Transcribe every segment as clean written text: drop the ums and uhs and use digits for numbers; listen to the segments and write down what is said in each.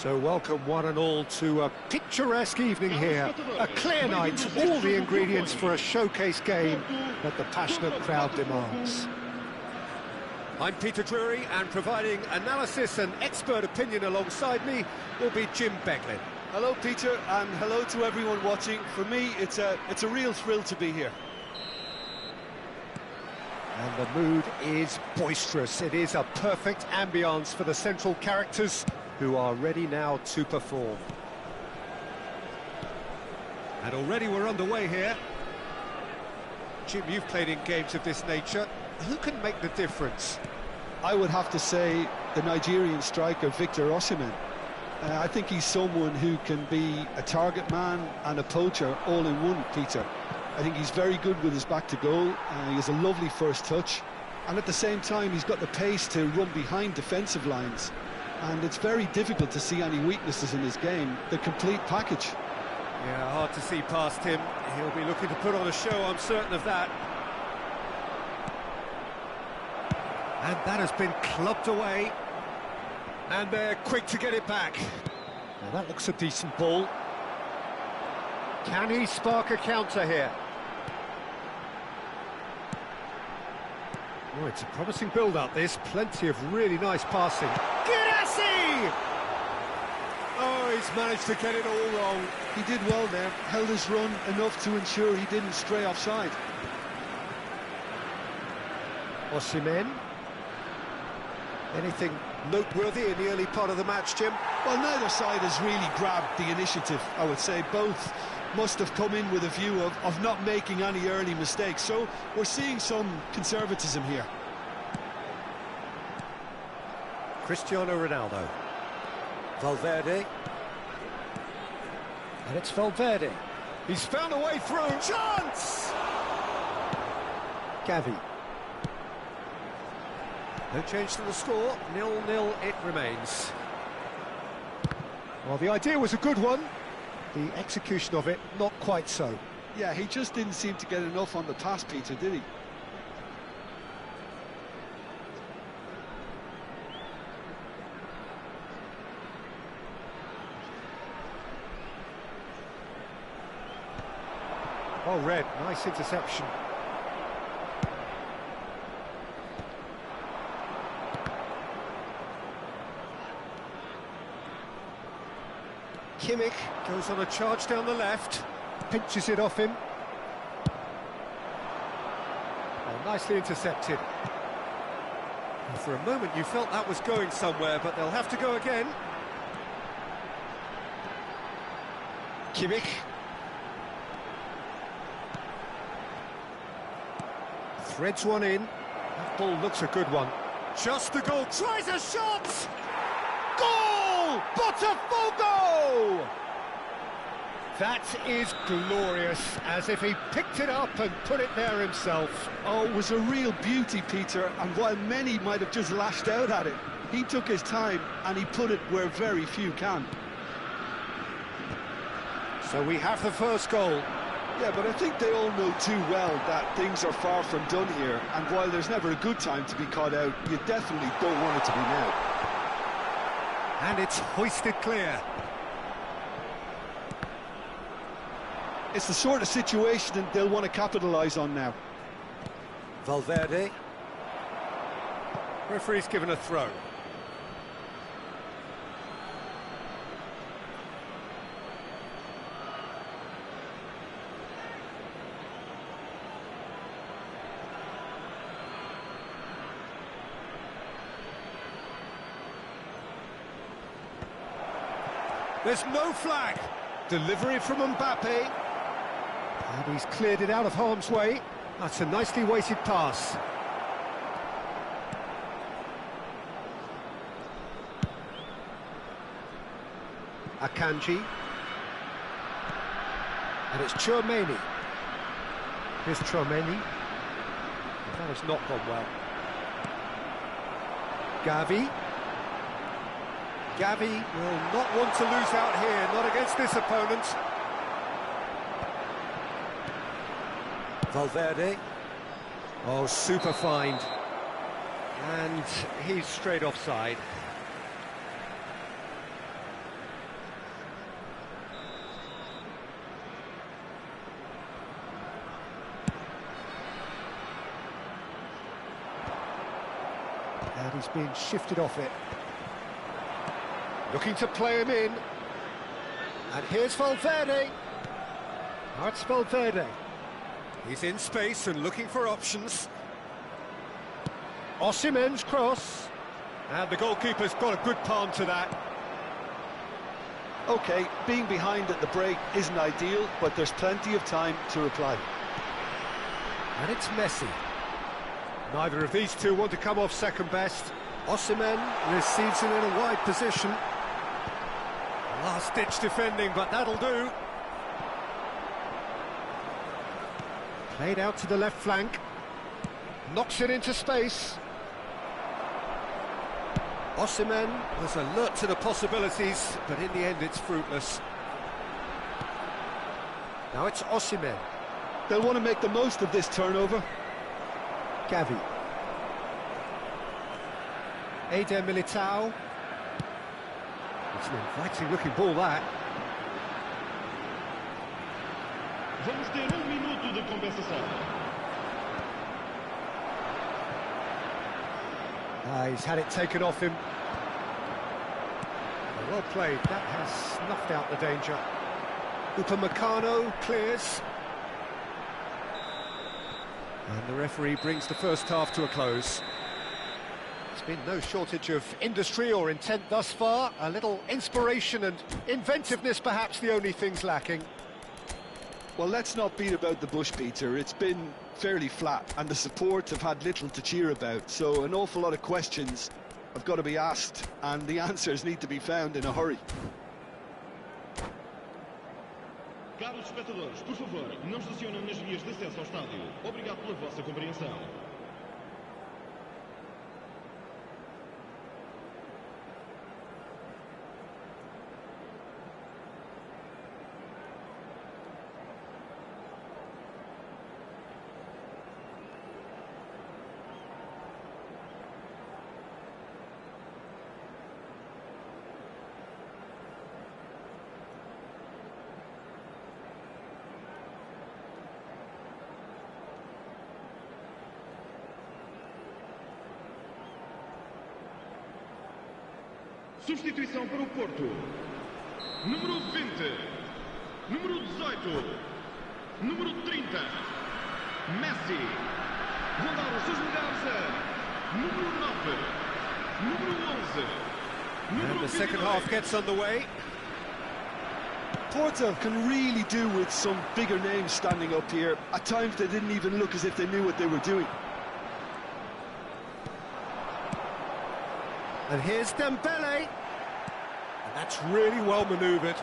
So welcome one and all to a picturesque evening here. A clear night, all the ingredients for a showcase game that the passionate crowd demands. I'm Peter Drury, and providing analysis and expert opinion alongside me will be Jim Beglin. Hello Peter, and hello to everyone watching. For me, it's a real thrill to be here. And the mood is boisterous. It is a perfect ambience for the central characters who are ready now to perform. And already we're underway here. Jim, you've played in games of this nature. Who can make the difference? I would have to say the Nigerian striker Victor Osimhen. I think he's someone who can be a target man and a poacher all in one, Peter. I think he's very good with his back to goal. He has a lovely first touch, and at the same time he's got the pace to run behind defensive lines, and it's very difficult to see any weaknesses in his game. The complete package. Yeah, hard to see past him. He'll be looking to put on a show, I'm certain of that. And that has been clubbed away, and they're quick to get it back. Now that looks a decent ball. Can he spark a counter here? Oh, it's a promising build-up, this. Plenty of really nice passing. Girassi! Oh, he's managed to get it all wrong. He did well there, held his run enough to ensure he didn't stray offside. Osimhen. Anything noteworthy in the early part of the match, Jim? Well, neither side has really grabbed the initiative, I would say. Both must have come in with a view of not making any early mistakes, so we're seeing some conservatism here. Cristiano Ronaldo. Valverde. And it's Valverde. He's found a way through. Chance! Gavi. No change to the score. 0-0 it remains. Well, the idea was a good one. The execution of it, not quite so. Yeah, he just didn't seem to get enough on the pass, Peter, did he? Oh, Red, nice interception. Kimmich goes on a charge down the left, pinches it off him. Oh, nicely intercepted. And for a moment you felt that was going somewhere, but they'll have to go again. Kimmich. Threads one in. That ball looks a good one. Just the goal, tries a shot! Goal! Botafogo! That is glorious, as if he picked it up and put it there himself. Oh, it was a real beauty, Peter, and while many might have just lashed out at it, he took his time and he put it where very few can. So we have the first goal. Yeah, but I think they all know too well that things are far from done here, and while there's never a good time to be caught out, you definitely don't want it to be now. And it's hoisted clear. It's the sort of situation that they'll want to capitalise on now. Valverde. Referee's given a throw. There's no flag. Delivery from Mbappe. And he's cleared it out of harm's way. That's a nicely weighted pass. Akanji. And it's Tchouameni. Here's Tchouameni. That has not gone well. Gavi. Gavi will not want to lose out here, not against this opponent. Valverde. Oh, super find. And he's straight offside. He's been shifted off it. Looking to play him in. And here's Valverde. That's Valverde. He's in space and looking for options. Osimhen's cross. And the goalkeeper's got a good palm to that. OK, being behind at the break isn't ideal, but there's plenty of time to reply. And it's Messi. Neither of these two want to come off second best. Osimhen receives it in a wide position. Last-ditch defending, but that'll do. Played out to the left flank. Knocks it into space. Osimhen was alert to the possibilities, but in the end it's fruitless. Now it's Osimhen. They'll want to make the most of this turnover. Gavi. Eder Militao. It's an inviting-looking ball, that. Vamos ter minuto de compensação. He's had it taken off him. Well played, that has snuffed out the danger. Upamecano clears. And the referee brings the first half to a close. There's been no shortage of industry or intent thus far. A little inspiration and inventiveness, perhaps the only things lacking. Well, let's not beat about the bush, Peter. It's been fairly flat, and the support have had little to cheer about. So an awful lot of questions have got to be asked, and the answers need to be found in a hurry. Caros espectadores, por favor, não estacionem nas vias de acesso ao estádio. Obrigado pela vossa compreensão. Substituição para o Porto. Número 20. Número 18. Número 30. Messi. Vão dar os seus lugares a número 9. Número 11. And the second half gets underway. Porto can really do with some bigger names standing up here. At times they didn't even look as if they knew what they were doing. And here's Dembele. And that's really well manoeuvred.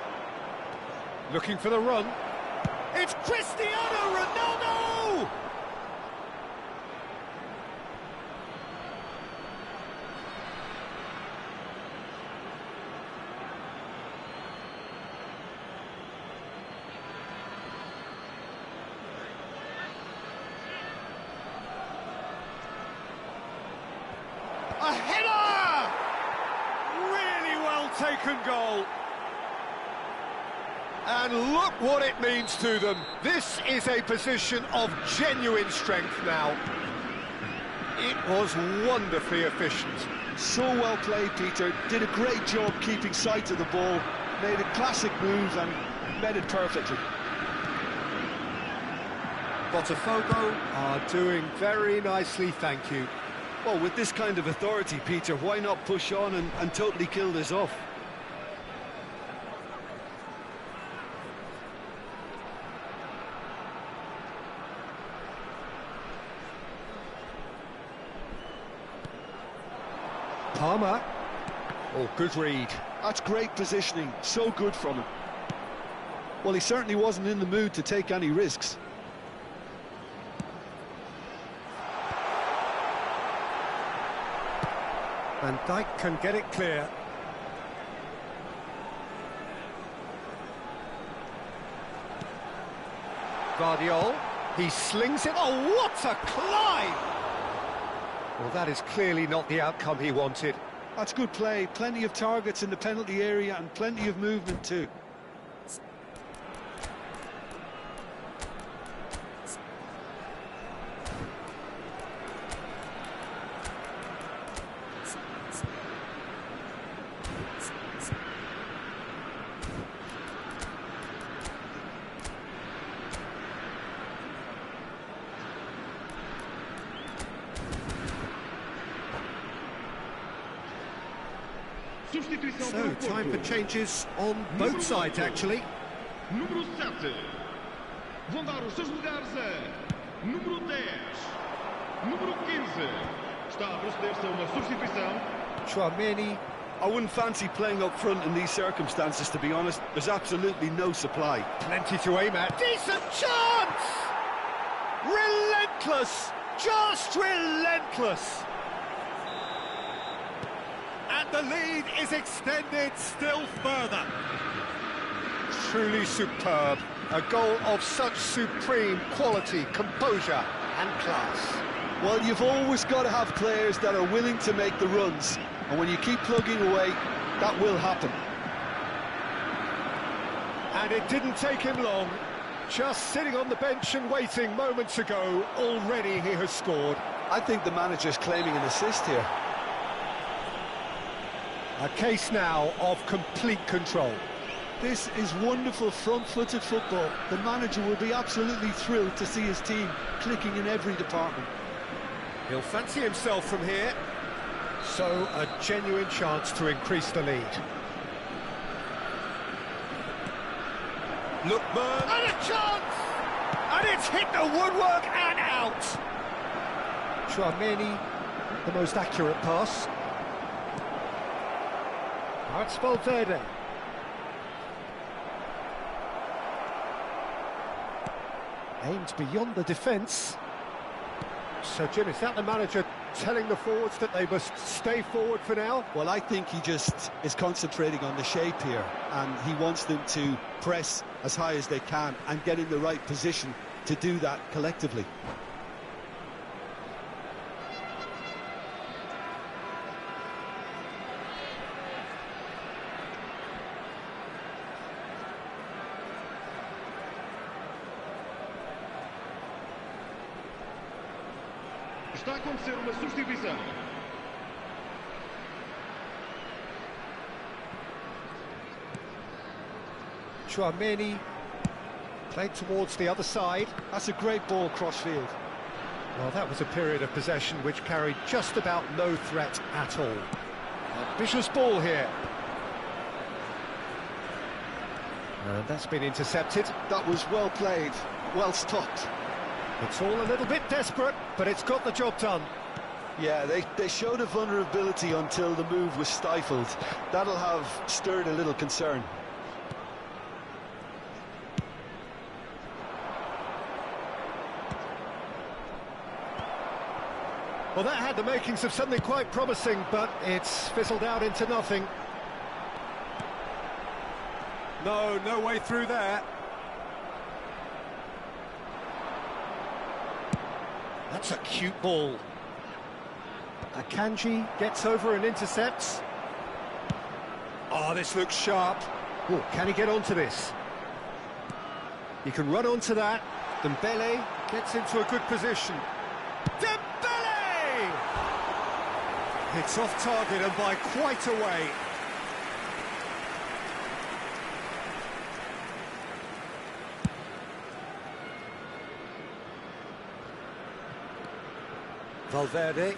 Looking for the run. It's Cristiano Ronaldo! A header! Really well taken goal. And look what it means to them. This is a position of genuine strength now. It was wonderfully efficient. So well played, Peter. Did a great job keeping sight of the ball. Made a classic move and met it perfectly. Botafogo are doing very nicely, thank you. Well, with this kind of authority, Peter, why not push on and totally kill this off? Palmer. Oh, good read. That's great positioning, so good from him. Well, he certainly wasn't in the mood to take any risks. Van Dijk can get it clear. Guardiola, he slings it. Oh, what a climb! Well, that is clearly not the outcome he wanted. That's good play. Plenty of targets in the penalty area and plenty of movement too. substituição So, time for changes on both sides, actually. Número 7. Vão dar os seus lugares a número 10, número 15. Está a proceder-se a uma substituição. Chouameni. I wouldn't fancy playing up front in these circumstances, to be honest. There's absolutely no supply. Plenty to aim at. Decent chance! Relentless! Just relentless! And the lead is extended still further. Truly superb. A goal of such supreme quality, composure and class. Well, you've always got to have players that are willing to make the runs. And when you keep plugging away, that will happen. And it didn't take him long. Just sitting on the bench and waiting moments ago, already he has scored. I think the manager's claiming an assist here. A case now of complete control. This is wonderful front-footed football. The manager will be absolutely thrilled to see his team clicking in every department. He'll fancy himself from here. So, a genuine chance to increase the lead. Lookman, and a chance! And it's hit the woodwork and out! Chouameni, the most accurate pass. Now it's Valverde. Aimed beyond the defence. So, Jim, is that the manager telling the forwards that they must stay forward for now? Well, I think he just is concentrating on the shape here, and he wants them to press as high as they can and get in the right position to do that collectively. Está a acontecer uma substituição. Chouameni played towards the other side. That's a great ball cross-field. Well, that was a period of possession which carried just about no threat at all. Ambitious ball here. And that's been intercepted. That was well played, well stopped. It's all a little bit desperate, but it's got the job done. Yeah, they showed a vulnerability until the move was stifled. That'll have stirred a little concern. Well, that had the makings of something quite promising, but it's fizzled out into nothing. No way through there. That's a cute ball. Akanji gets over and intercepts. Oh, this looks sharp. Oh, can he get onto this? He can run onto that. Dembele gets into a good position. Dembele! It's off target and by quite a way. Valverde.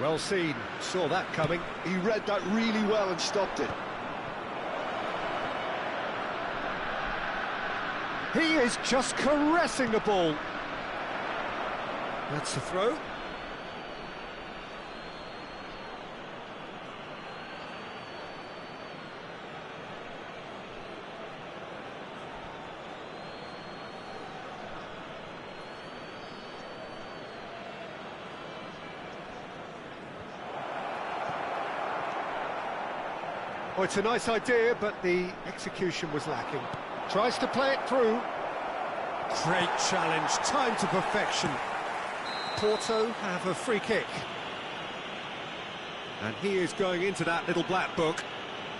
Well seen, saw that coming. He read that really well and stopped it. He is just caressing the ball. That's the throw. Oh, it's a nice idea, but the execution was lacking. Tries to play it through. Great challenge, time to perfection. Porto have a free kick. And he is going into that little black book.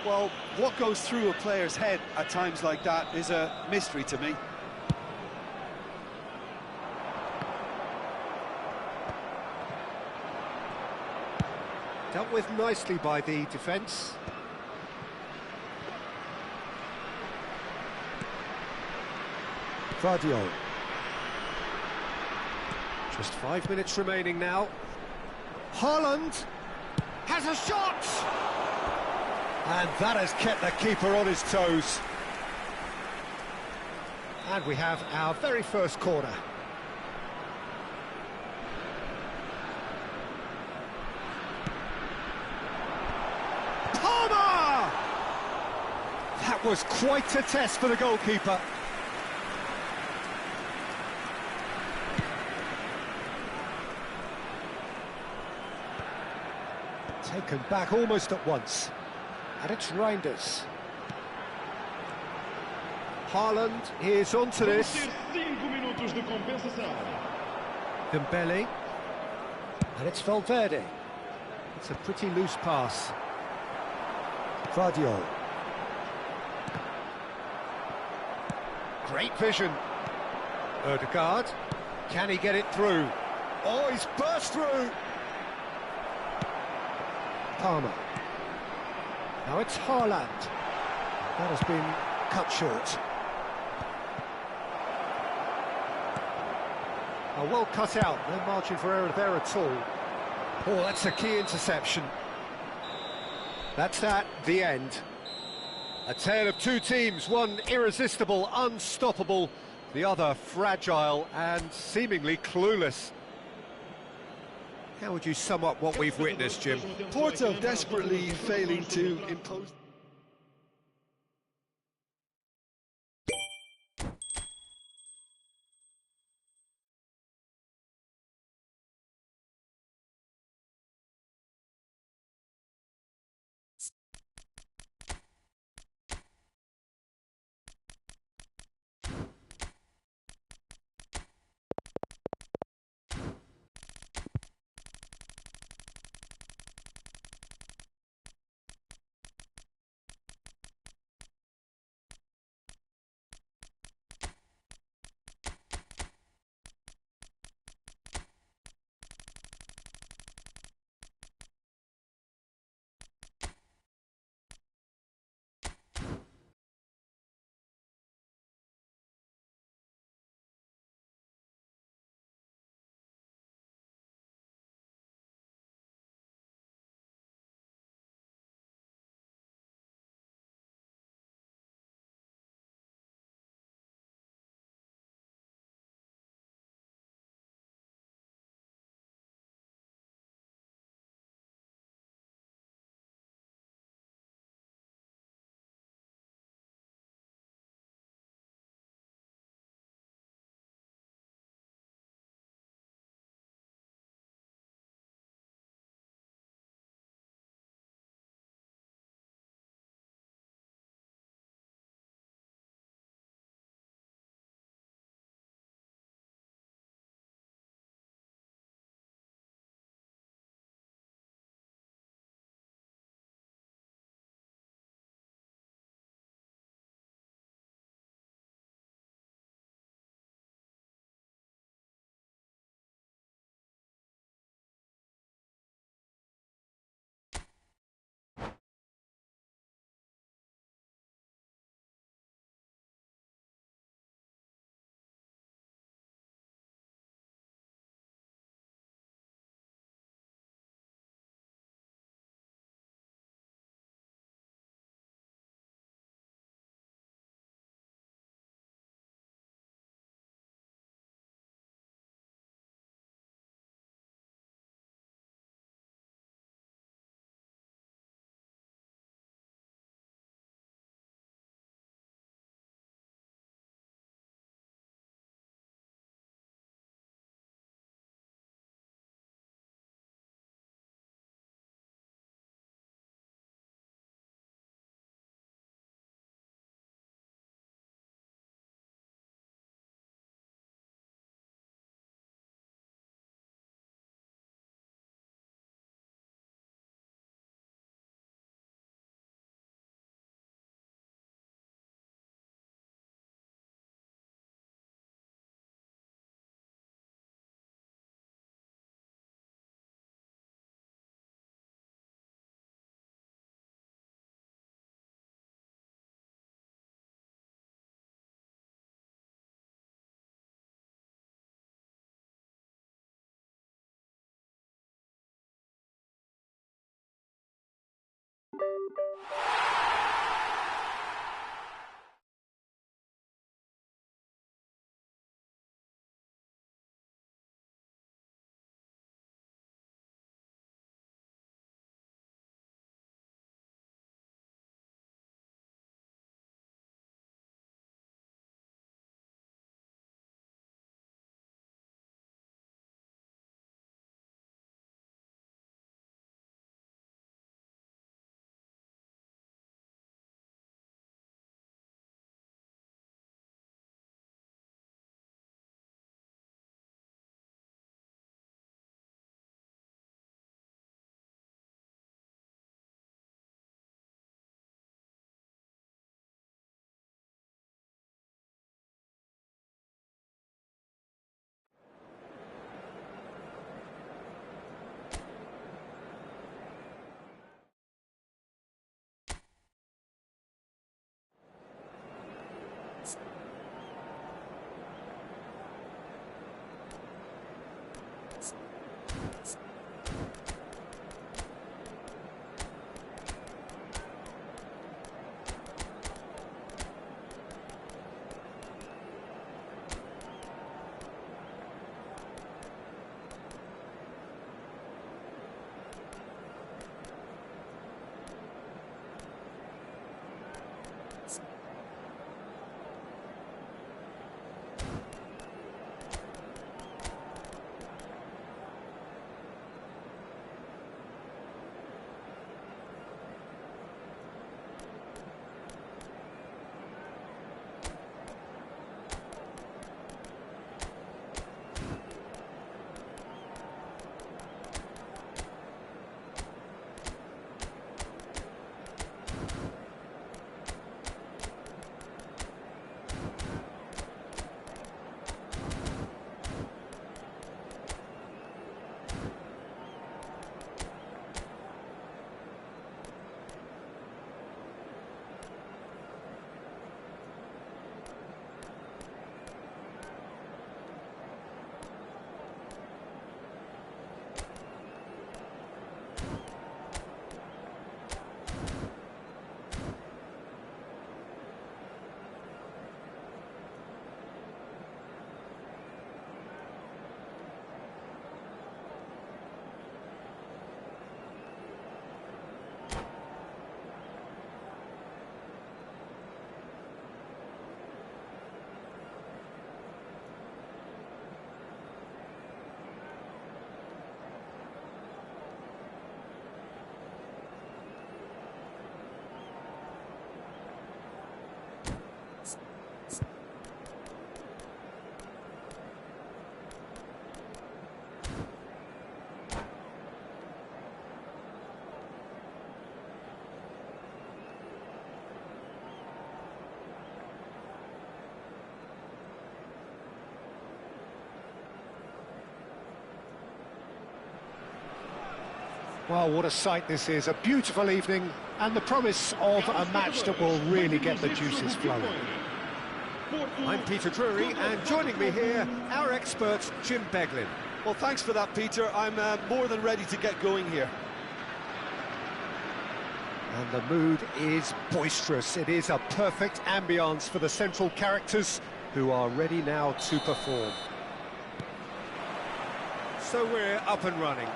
Well, what goes through a player's head at times like that is a mystery to me. Dealt with nicely by the defence. Vardiol. Just 5 minutes remaining now. Haaland! has a shot! And that has kept the keeper on his toes. And we have our very first corner. Palmer! That was quite a test for the goalkeeper. Taken back almost at once. And it's Reinders. Haaland is onto this. Dembele. And it's Valverde. It's a pretty loose pass. Vardiol. Great vision. Ødegaard. Can he get it through? Oh, he's burst through. Palmer. Now it's Haaland. That has been cut short. Well cut out, no margin for error there at all. Oh, that's a key interception. That's the end. A tale of two teams, one irresistible, unstoppable, the other fragile and seemingly clueless. How would you sum up what we've witnessed, Jim? Porto desperately failing to impose Well, what a sight this is, a beautiful evening, and the promise of a match that will really get the juices flowing. I'm Peter Drury, and joining me here, our expert, Jim Beglin. Well, thanks for that, Peter. I'm more than ready to get going here. And the mood is boisterous. It is a perfect ambience for the central characters, who are ready now to perform. So we're up and running.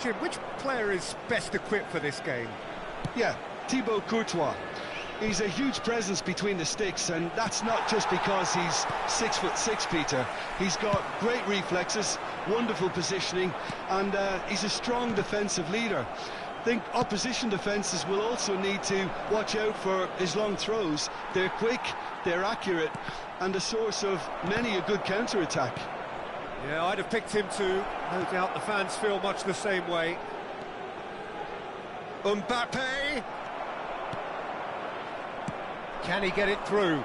Jim, which player is best equipped for this game? Yeah, Thibaut Courtois. He's a huge presence between the sticks, and that's not just because he's 6'6", Peter. He's got great reflexes, wonderful positioning, and he's a strong defensive leader. I think opposition defences will also need to watch out for his long throws. They're quick, they're accurate, and a source of many a good counter-attack. Yeah, I'd have picked him too. No doubt the fans feel much the same way. Mbappe! Can he get it through?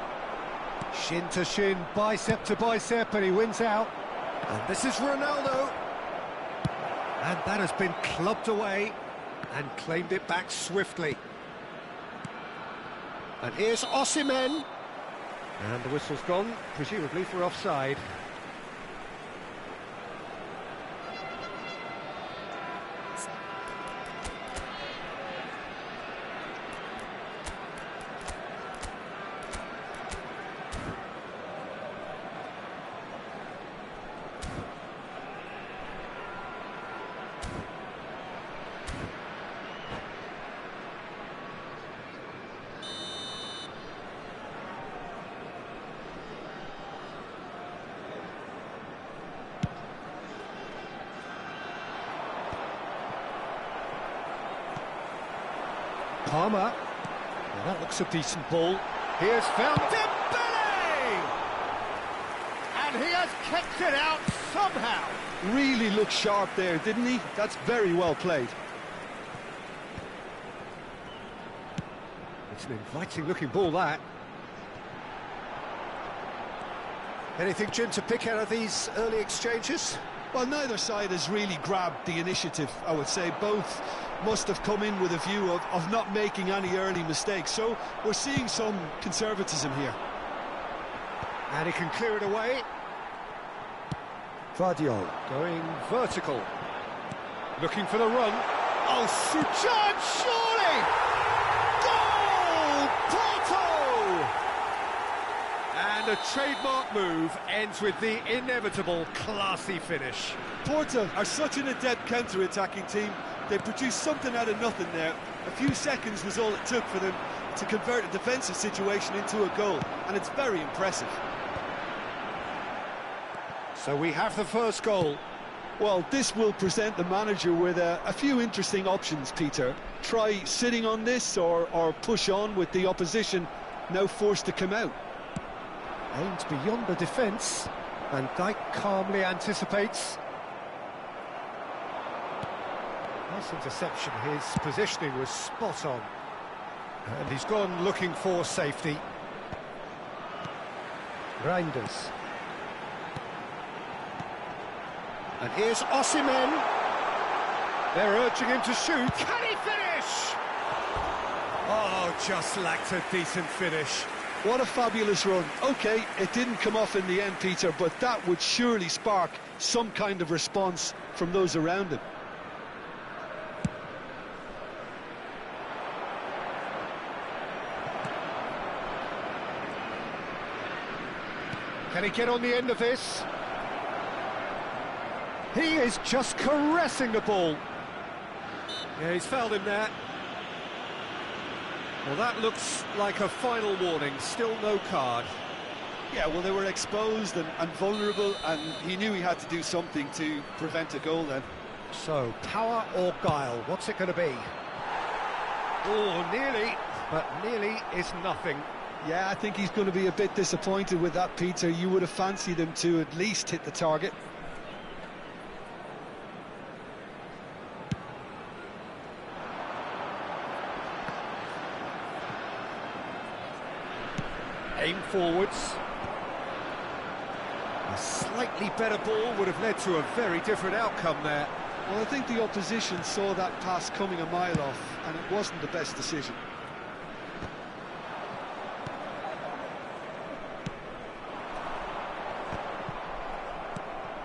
Shin to shin, bicep to bicep, and he wins out. And this is Ronaldo. And that has been clubbed away and claimed it back swiftly. And here's Osimhen. And the whistle's gone, presumably for offside. Palmer. Well, that looks a decent ball. Here's found Dembele! And he has kept it out somehow. Really looked sharp there, didn't he? That's very well played. It's an inviting-looking ball, that. Anything, Jim, to pick out of these early exchanges? Well, neither side has really grabbed the initiative, I would say. Both must have come in with a view of not making any early mistakes. So we're seeing some conservatism here. And he can clear it away. Vardiol going vertical. Looking for the run. Oh, Sujan, surely! Goal! Porto! And a trademark move ends with the inevitable classy finish. Porto are such an adept counter-attacking team. They produced something out of nothing there. A few seconds was all it took for them to convert a defensive situation into a goal, and it's very impressive. So we have the first goal. Well, this will present the manager with a few interesting options, Peter. Try sitting on this or push on with the opposition now forced to come out. Aimed beyond the defence, and Dijk calmly anticipates. Nice interception, his positioning was spot on. And he's gone looking for safety. Reinders. And here's Osimhen. They're urging him to shoot. Can he finish? Oh, just lacked a decent finish. What a fabulous run. OK, it didn't come off in the end, Peter, but that would surely spark some kind of response from those around him. Can he get on the end of this? He is just caressing the ball. Yeah, he's fouled him there. Well, that looks like a final warning. Still no card. Yeah, well, they were exposed and vulnerable, and he knew he had to do something to prevent a goal then. So, power or guile, what's it going to be? Oh, nearly, but nearly is nothing. Yeah, I think he's going to be a bit disappointed with that, Peter. You would have fancied him to at least hit the target. Aim forwards. A slightly better ball would have led to a very different outcome there. Well, I think the opposition saw that pass coming a mile off, and it wasn't the best decision.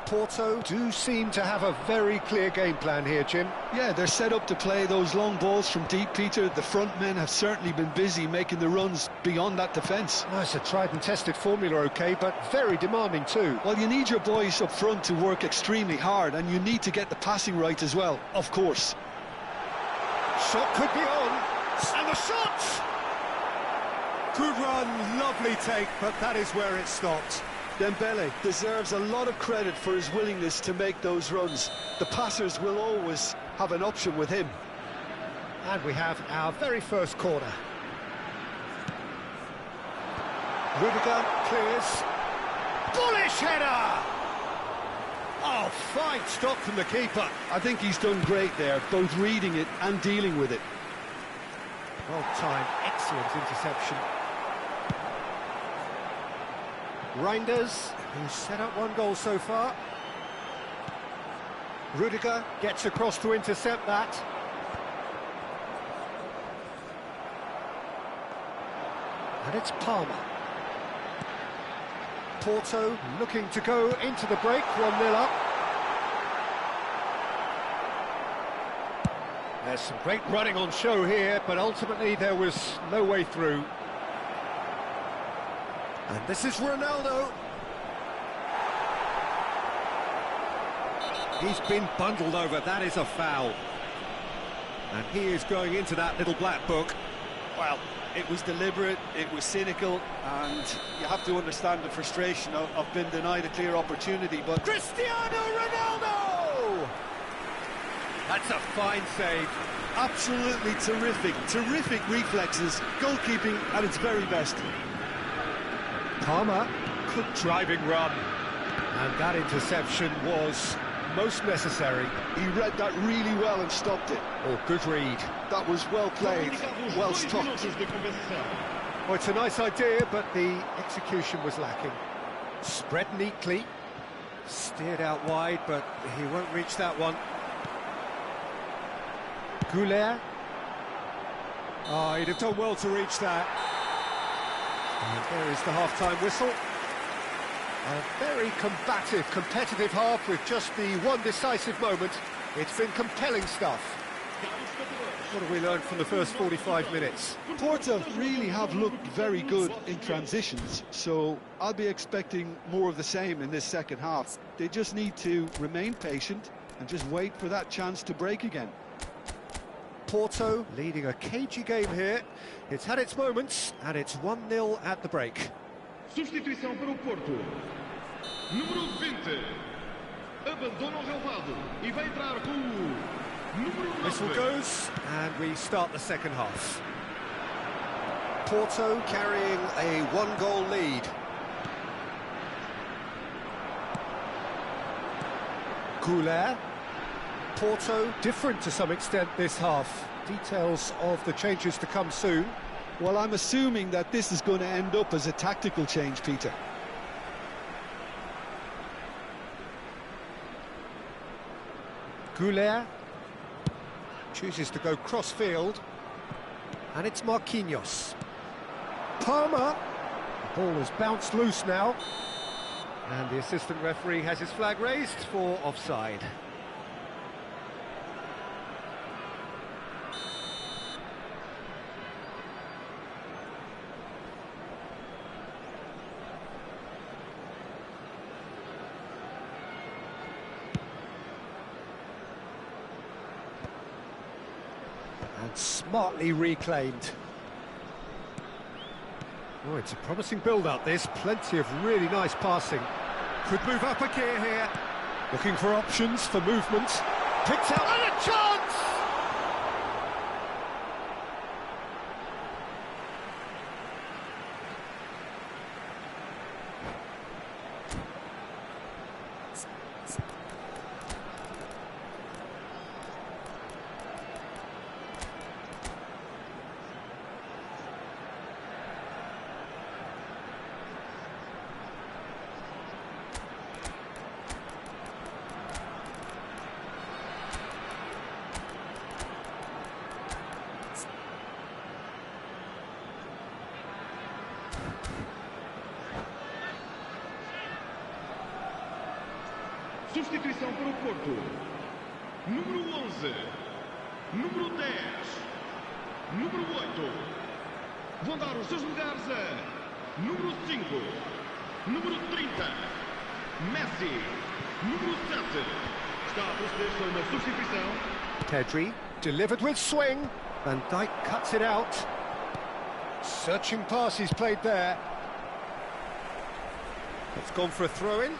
Porto do seem to have a very clear game plan here, Jim. Yeah, they're set up to play those long balls from deep, Peter. The front men have certainly been busy making the runs beyond that defence. Oh, it's a tried and tested formula, OK, but very demanding too. Well, you need your boys up front to work extremely hard, and you need to get the passing right as well, of course. Shot could be on, and the shot! Good run, lovely take, but that is where it stopped. Dembele deserves a lot of credit for his willingness to make those runs. The passers will always have an option with him. And we have our very first corner. Rudiger clears. Bullish header! Oh, fine stop from the keeper. I think he's done great there, both reading it and dealing with it. Well timed, excellent interception. Reinders, who's set up one goal so far. Rudiger gets across to intercept that. And it's Palmer. Porto looking to go into the break, 1-0 up. There's some great running on show here, but ultimately there was no way through. And this is Ronaldo. He's been bundled over, that is a foul. And he is going into that little black book. Well, it was deliberate, it was cynical, and you have to understand the frustration of being denied a clear opportunity, but... Cristiano Ronaldo! That's a fine save. Absolutely terrific. Terrific reflexes. Goalkeeping at its very best. Palmer, good driving run. And that interception was most necessary. He read that really well and stopped it. Oh, good read. That was well played, well struck. Oh, it's a nice idea, but the execution was lacking. Spread neatly. Steered out wide, but he won't reach that one. Goulet. Oh, he'd have done well to reach that. And there is the half-time whistle. A very combative, competitive half with just the one decisive moment. It's been compelling stuff. What have we learned from the first 45 minutes? Porto really have looked very good in transitions, so I'll be expecting more of the same in this second half. They just need to remain patient and just wait for that chance to break again. Porto leading a cagey game here. It's had its moments, and it's 1-0 at the break. Substituição para o Porto. Número 20. Abandona o relvado e vai entrar com o número 9. Whistle goes, and we start the second half. Porto carrying a one-goal lead. Goulet. Porto different to some extent this half. Details of the changes to come soon. Well, I'm assuming that this is going to end up as a tactical change, Peter. Goulet chooses to go cross-field, and it's Marquinhos. Palmer. The ball has bounced loose now, and the assistant referee has his flag raised for offside. And smartly reclaimed. Oh, it's a promising build-up, this. Plenty of really nice passing. Could move up a gear here. Looking for options for movement. Picks out, and a chance! Substituição para o Porto. Número 11. Número 10. Número 8. Vão dar os seus lugares a número 5. Número 30. Messi. Número 7. Está a proceder para uma substituição. Pedri delivered with swing. Van Dijk cuts it out. Searching pass he's played there. It's gone for a throw-in.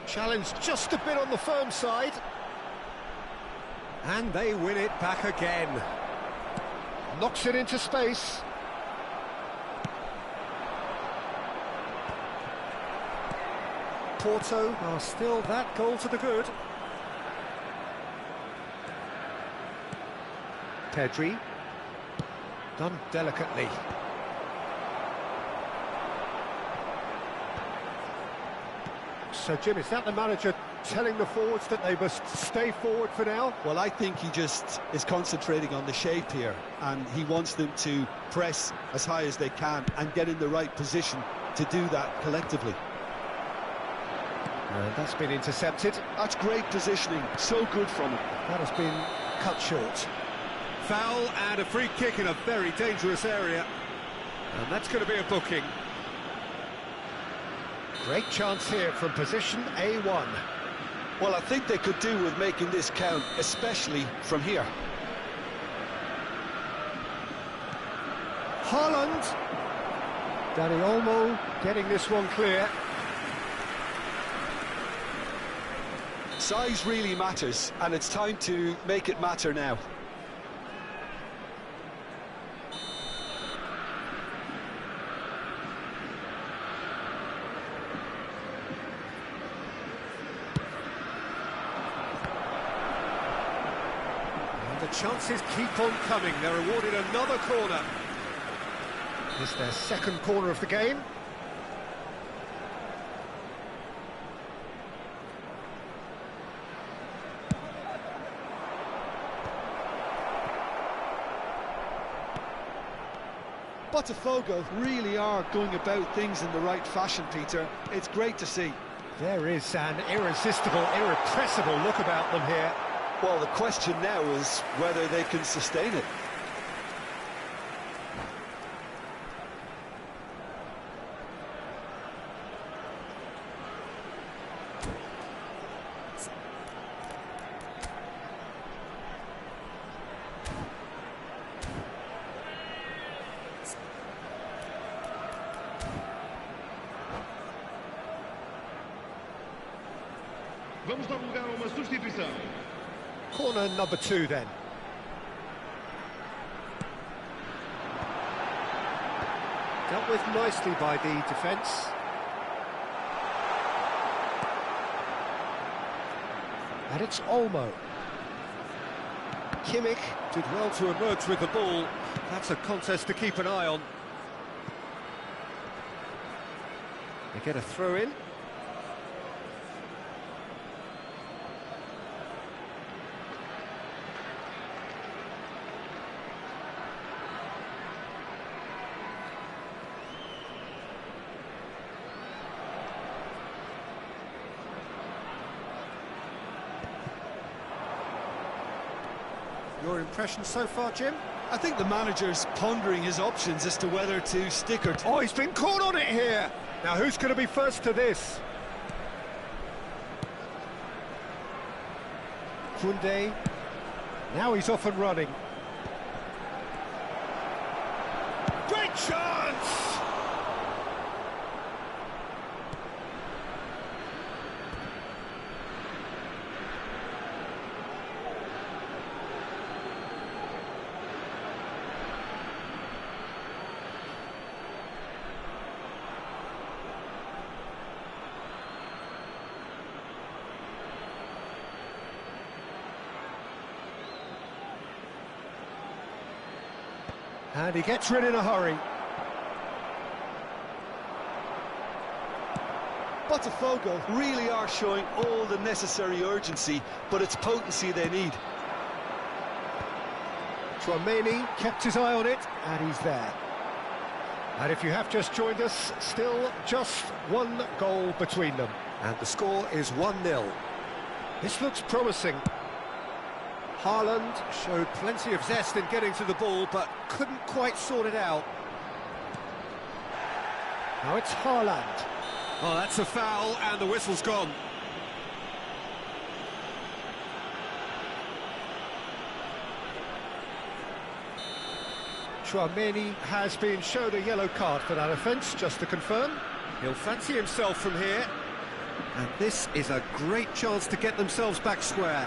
Challenge just a bit on the firm side. And they win it back again. Knocks it into space. Porto are still that goal to the good. Pedri. Done delicately. So, Jim, is that the manager telling the forwards that they must stay forward for now? Well, I think he just is concentrating on the shape here, and he wants them to press as high as they can and get in the right position to do that collectively. That's been intercepted. That's great positioning, so good from him. That has been cut short. Foul and a free kick in a very dangerous area. And that's going to be a booking. Great chance here from position A1. Well, I think they could do with making this count, especially from here. Haaland. Dani Olmo getting this one clear. Size really matters, and it's time to make it matter now. And the chances keep on coming. They're awarded another corner. It's their second corner of the game. Botafogo really are going about things in the right fashion, Peter. It's great to see. There is an irresistible, irrepressible look about them here. Well, the question now is whether they can sustain it. Vamos dar lugar a uma substituição. Corner number 2 then. Dealt with nicely by the defence. And it's Olmo. Kimmich did well to emerge with the ball. That's a contest to keep an eye on. They get a throw in. Your impression so far, Jim? I think the manager's pondering his options as to whether to stick or... Oh, he's been caught on it here! Now, who's going to be first to this? Koundé. Now he's off and running. Great chance! And he gets rid in a hurry. Botafogo really are showing all the necessary urgency, but it's potency they need. Tchouaméni kept his eye on it, and he's there. And if you have just joined us, still just one goal between them. And the score is 1-0. This looks promising. Haaland showed plenty of zest in getting to the ball, but couldn't quite sort it out. Now it's Haaland. Oh, that's a foul, and the whistle's gone. Tchouaméni has been shown a yellow card for that offence, just to confirm. He'll fancy himself from here. And this is a great chance to get themselves back square.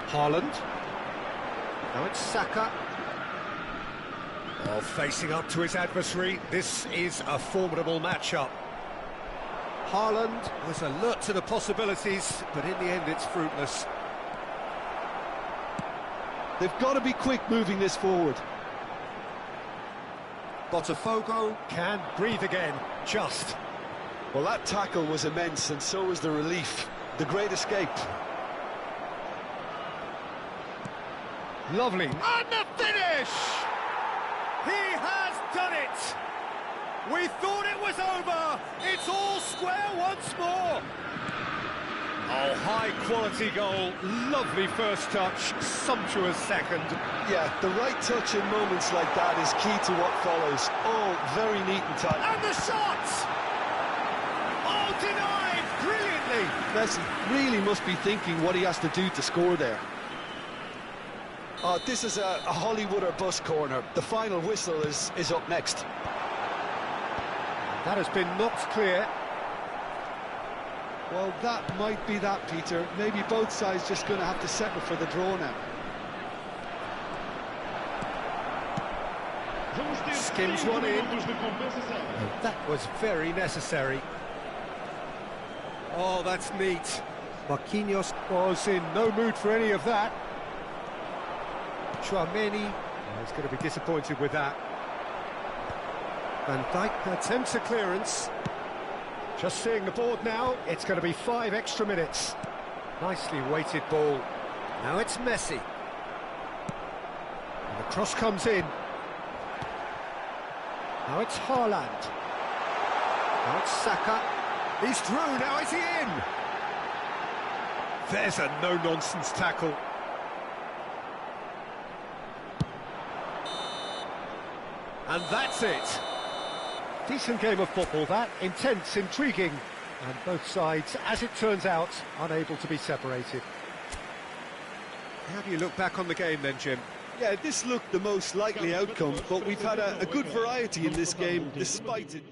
Haaland. Now it's Saka. Oh, facing up to his adversary. This is a formidable matchup. Haaland was alert to the possibilities, but in the end it's fruitless. They've got to be quick moving this forward. Botafogo can breathe again, just. Well, that tackle was immense, and so was the relief. The great escape. Lovely. And the finish! He has done it! We thought it was over! It's all square once more! Oh, high-quality goal. Lovely first touch, sumptuous second. Yeah, the right touch in moments like that is key to what follows. All very neat and tight. And the shot! Oh, denied brilliantly! Messi really must be thinking what he has to do to score there. Oh, this is a Hollywood or bust corner. The final whistle is up next. That has been knocked clear. Well, that might be that, Peter. Maybe both sides just going to have to settle for the draw now. Skims one in. Oh, that was very necessary. Oh, that's neat. Marquinhos was in no mood for any of that. Chouameni, he's going to be disappointed with that. Van Dijk attempts a clearance. Just seeing the board now, it's going to be 5 extra minutes. Nicely weighted ball. Now it's Messi. And the cross comes in. Now it's Haaland. Now it's Saka. He's through, now is he in? There's a no-nonsense tackle. And that's it. Decent game of football, that. Intense, intriguing. And both sides, as it turns out, unable to be separated. How do you look back on the game then, Jim? Yeah, this looked the most likely outcome, but we've had a good variety in this game, despite it.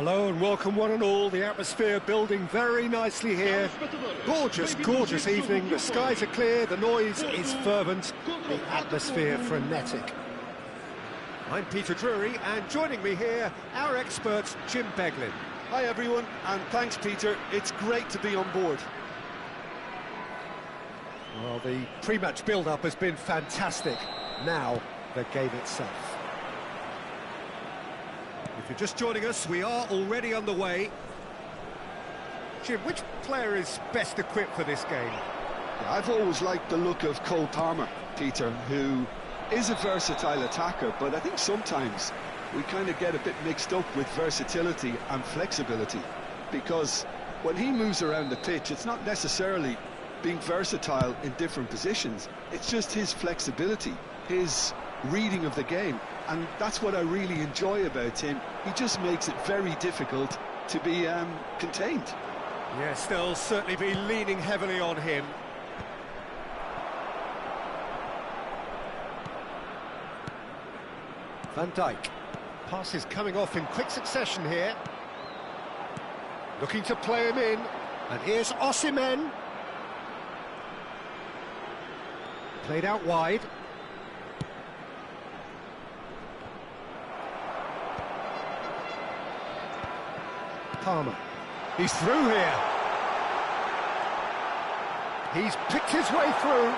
Hello and welcome one and all. The atmosphere building very nicely here. Gorgeous, gorgeous evening. The skies are clear, the noise is fervent, the atmosphere frenetic. I'm Peter Drury, and joining me here, our expert, Jim Beglin. Hi everyone, and thanks Peter. It's great to be on board. Well, the pre-match build-up has been fantastic. Now, the game itself. If you're just joining us, we are already underway. Jim, which player is best equipped for this game? Yeah, I've always liked the look of Cole Palmer, Peter, who is a versatile attacker, but I think sometimes we kind of get a bit mixed up with versatility and flexibility, because when he moves around the pitch, it's not necessarily being versatile in different positions, it's just his flexibility, his reading of the game, and that's what I really enjoy about him. He just makes it very difficult to be contained. Yes, they'll certainly be leaning heavily on him. Van Dijk. Pass is coming off in quick succession here. Looking to play him in. And here's Osimhen. Played out wide. Palmer. He's through here. He's picked his way through.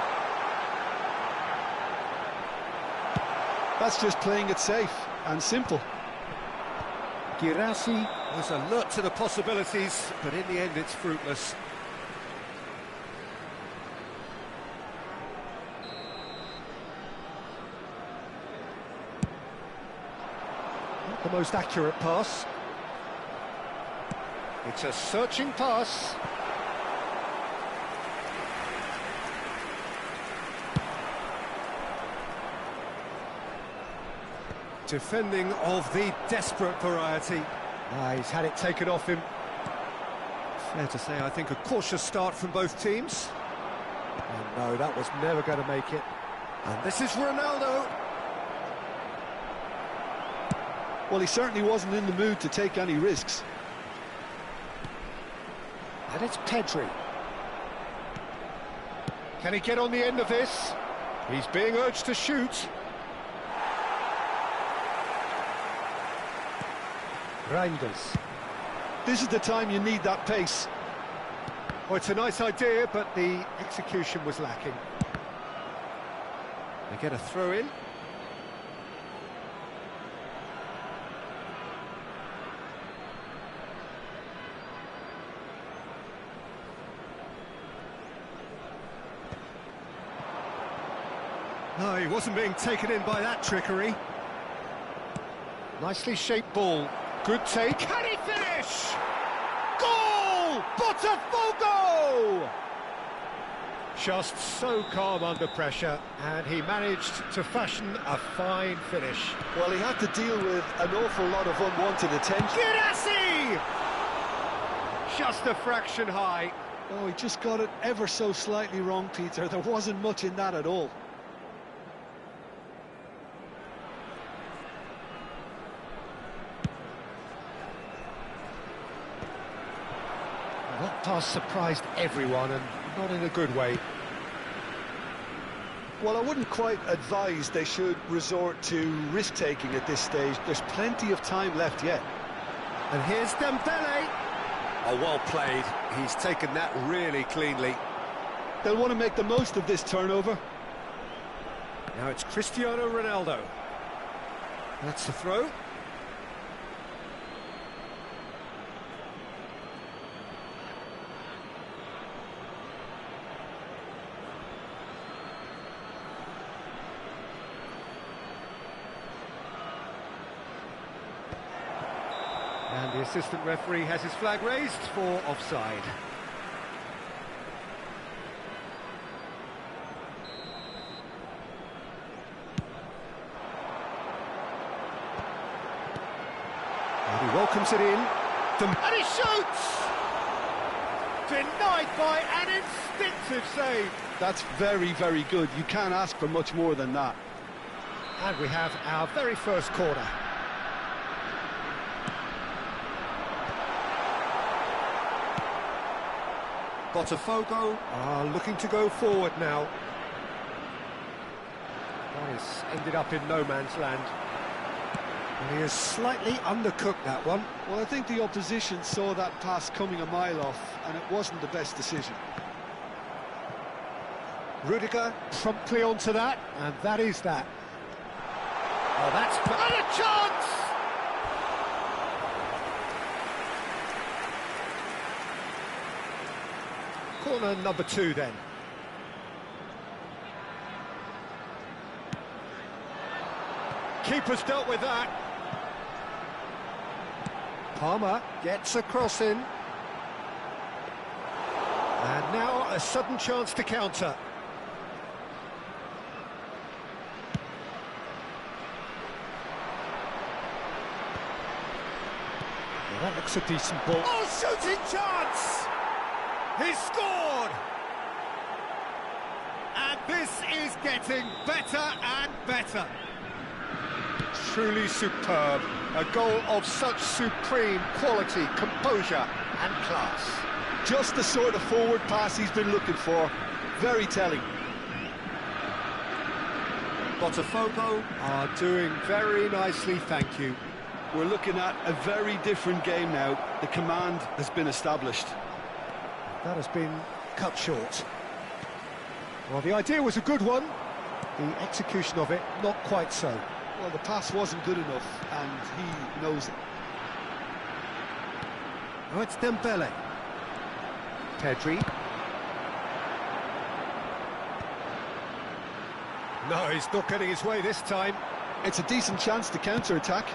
That's just playing it safe and simple. Girassi was alert to the possibilities, but in the end it's fruitless. Not the most accurate pass. It's a searching pass. Defending of the desperate variety. He's had it taken off him. Fair to say, I think a cautious start from both teams. And no, that was never going to make it. And this is Ronaldo. Well, he certainly wasn't in the mood to take any risks. And it's Pedri. Can he get on the end of this? He's being urged to shoot. Reinders. This is the time you need that pace. Well, it's a nice idea, but the execution was lacking. They get a throw in. No, he wasn't being taken in by that trickery. Nicely shaped ball. Good take. Can he finish? Goal! Botafogo! Just so calm under pressure, and he managed to fashion a fine finish. Well, he had to deal with an awful lot of unwanted attention. Girassi! Just a fraction high. Oh, he just got it ever so slightly wrong, Peter. There wasn't much in that at all. That pass surprised everyone, and not in a good way. Well, I wouldn't quite advise they should resort to risk-taking at this stage. There's plenty of time left yet. And here's Dembele. Oh, well played. He's taken that really cleanly. They'll want to make the most of this turnover. Now it's Cristiano Ronaldo. That's the throw. And the assistant referee has his flag raised for offside. And he welcomes it in. And he shoots! Denied by an instinctive save. That's very, very good. You can't ask for much more than that. And we have our very first corner. Botafogo are looking to go forward now. He's ended up in no man's land. And he has slightly undercooked that one. Well, I think the opposition saw that pass coming a mile off, and it wasn't the best decision. Rudiger promptly onto that, and that is that. Oh, that's... And a chance! Corner number 2 then. Keeper's dealt with that. Palmer gets a cross in. And now a sudden chance to counter. Well, that looks a decent ball. Oh, shooting chance! He's scored! And this is getting better and better. Truly superb. A goal of such supreme quality, composure and class. Just the sort of forward pass he's been looking for. Very telling. Botafogo are doing very nicely, thank you. We're looking at a very different game now. The command has been established. That has been cut short. Well, the idea was a good one. The execution of it, not quite so. Well, the pass wasn't good enough, and he knows it. Oh, it's Dembele. Pedri. No, he's not getting his way this time. It's a decent chance to counter-attack.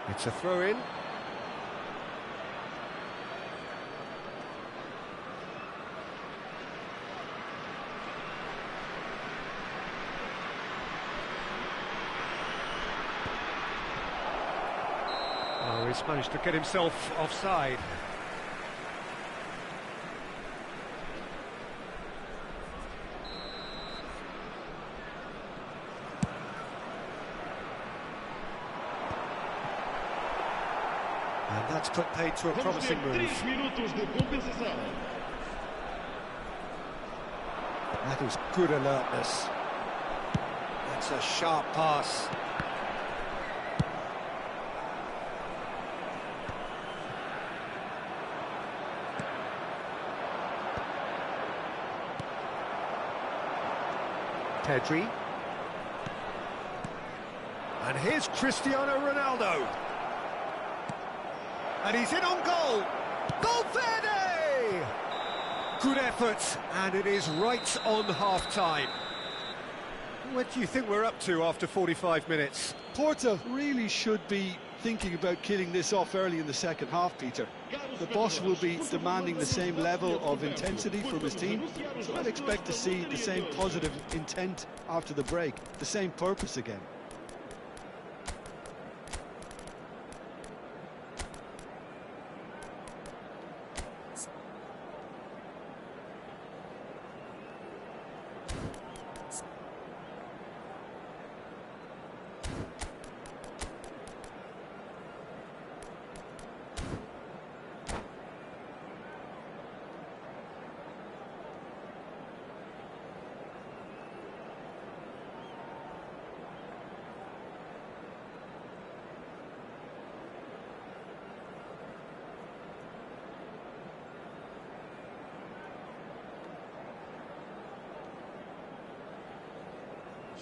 It's a throw-in. Oh, he's managed to get himself offside. And that's put paid to a promising move. That is good alertness. That's a sharp pass. Pedri. And here's Cristiano Ronaldo. And he's in on goal. Valverde! Good effort, and it is right on half-time. What do you think we're up to after 45 minutes? Porto really should be thinking about killing this off early in the second half, Peter. The boss will be demanding the same level of intensity from his team, so I'd expect to see the same positive intent after the break, the same purpose again.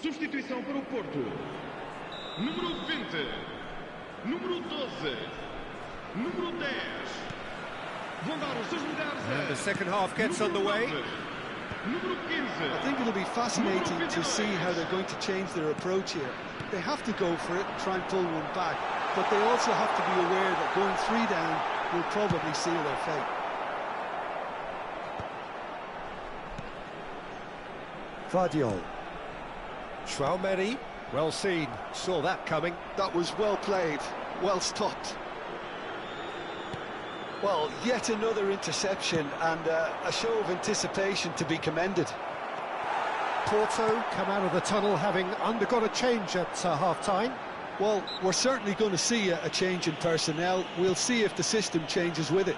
Substituição para o Porto. Número 20. Número 12. Número 10. Vão dar os seus lugares. And the second half gets underway. Número 15. I think it'll be fascinating to see how they're going to change their approach here. They have to go for it and try and pull one back, but they also have to be aware that going 3 down will probably seal their fate. Vardiol. Traumeri, well seen, saw that coming. That was well played, well stopped. Well, yet another interception and a show of anticipation to be commended. Porto come out of the tunnel having undergone a change at half-time. Well, we're certainly going to see a change in personnel. We'll see if the system changes with it.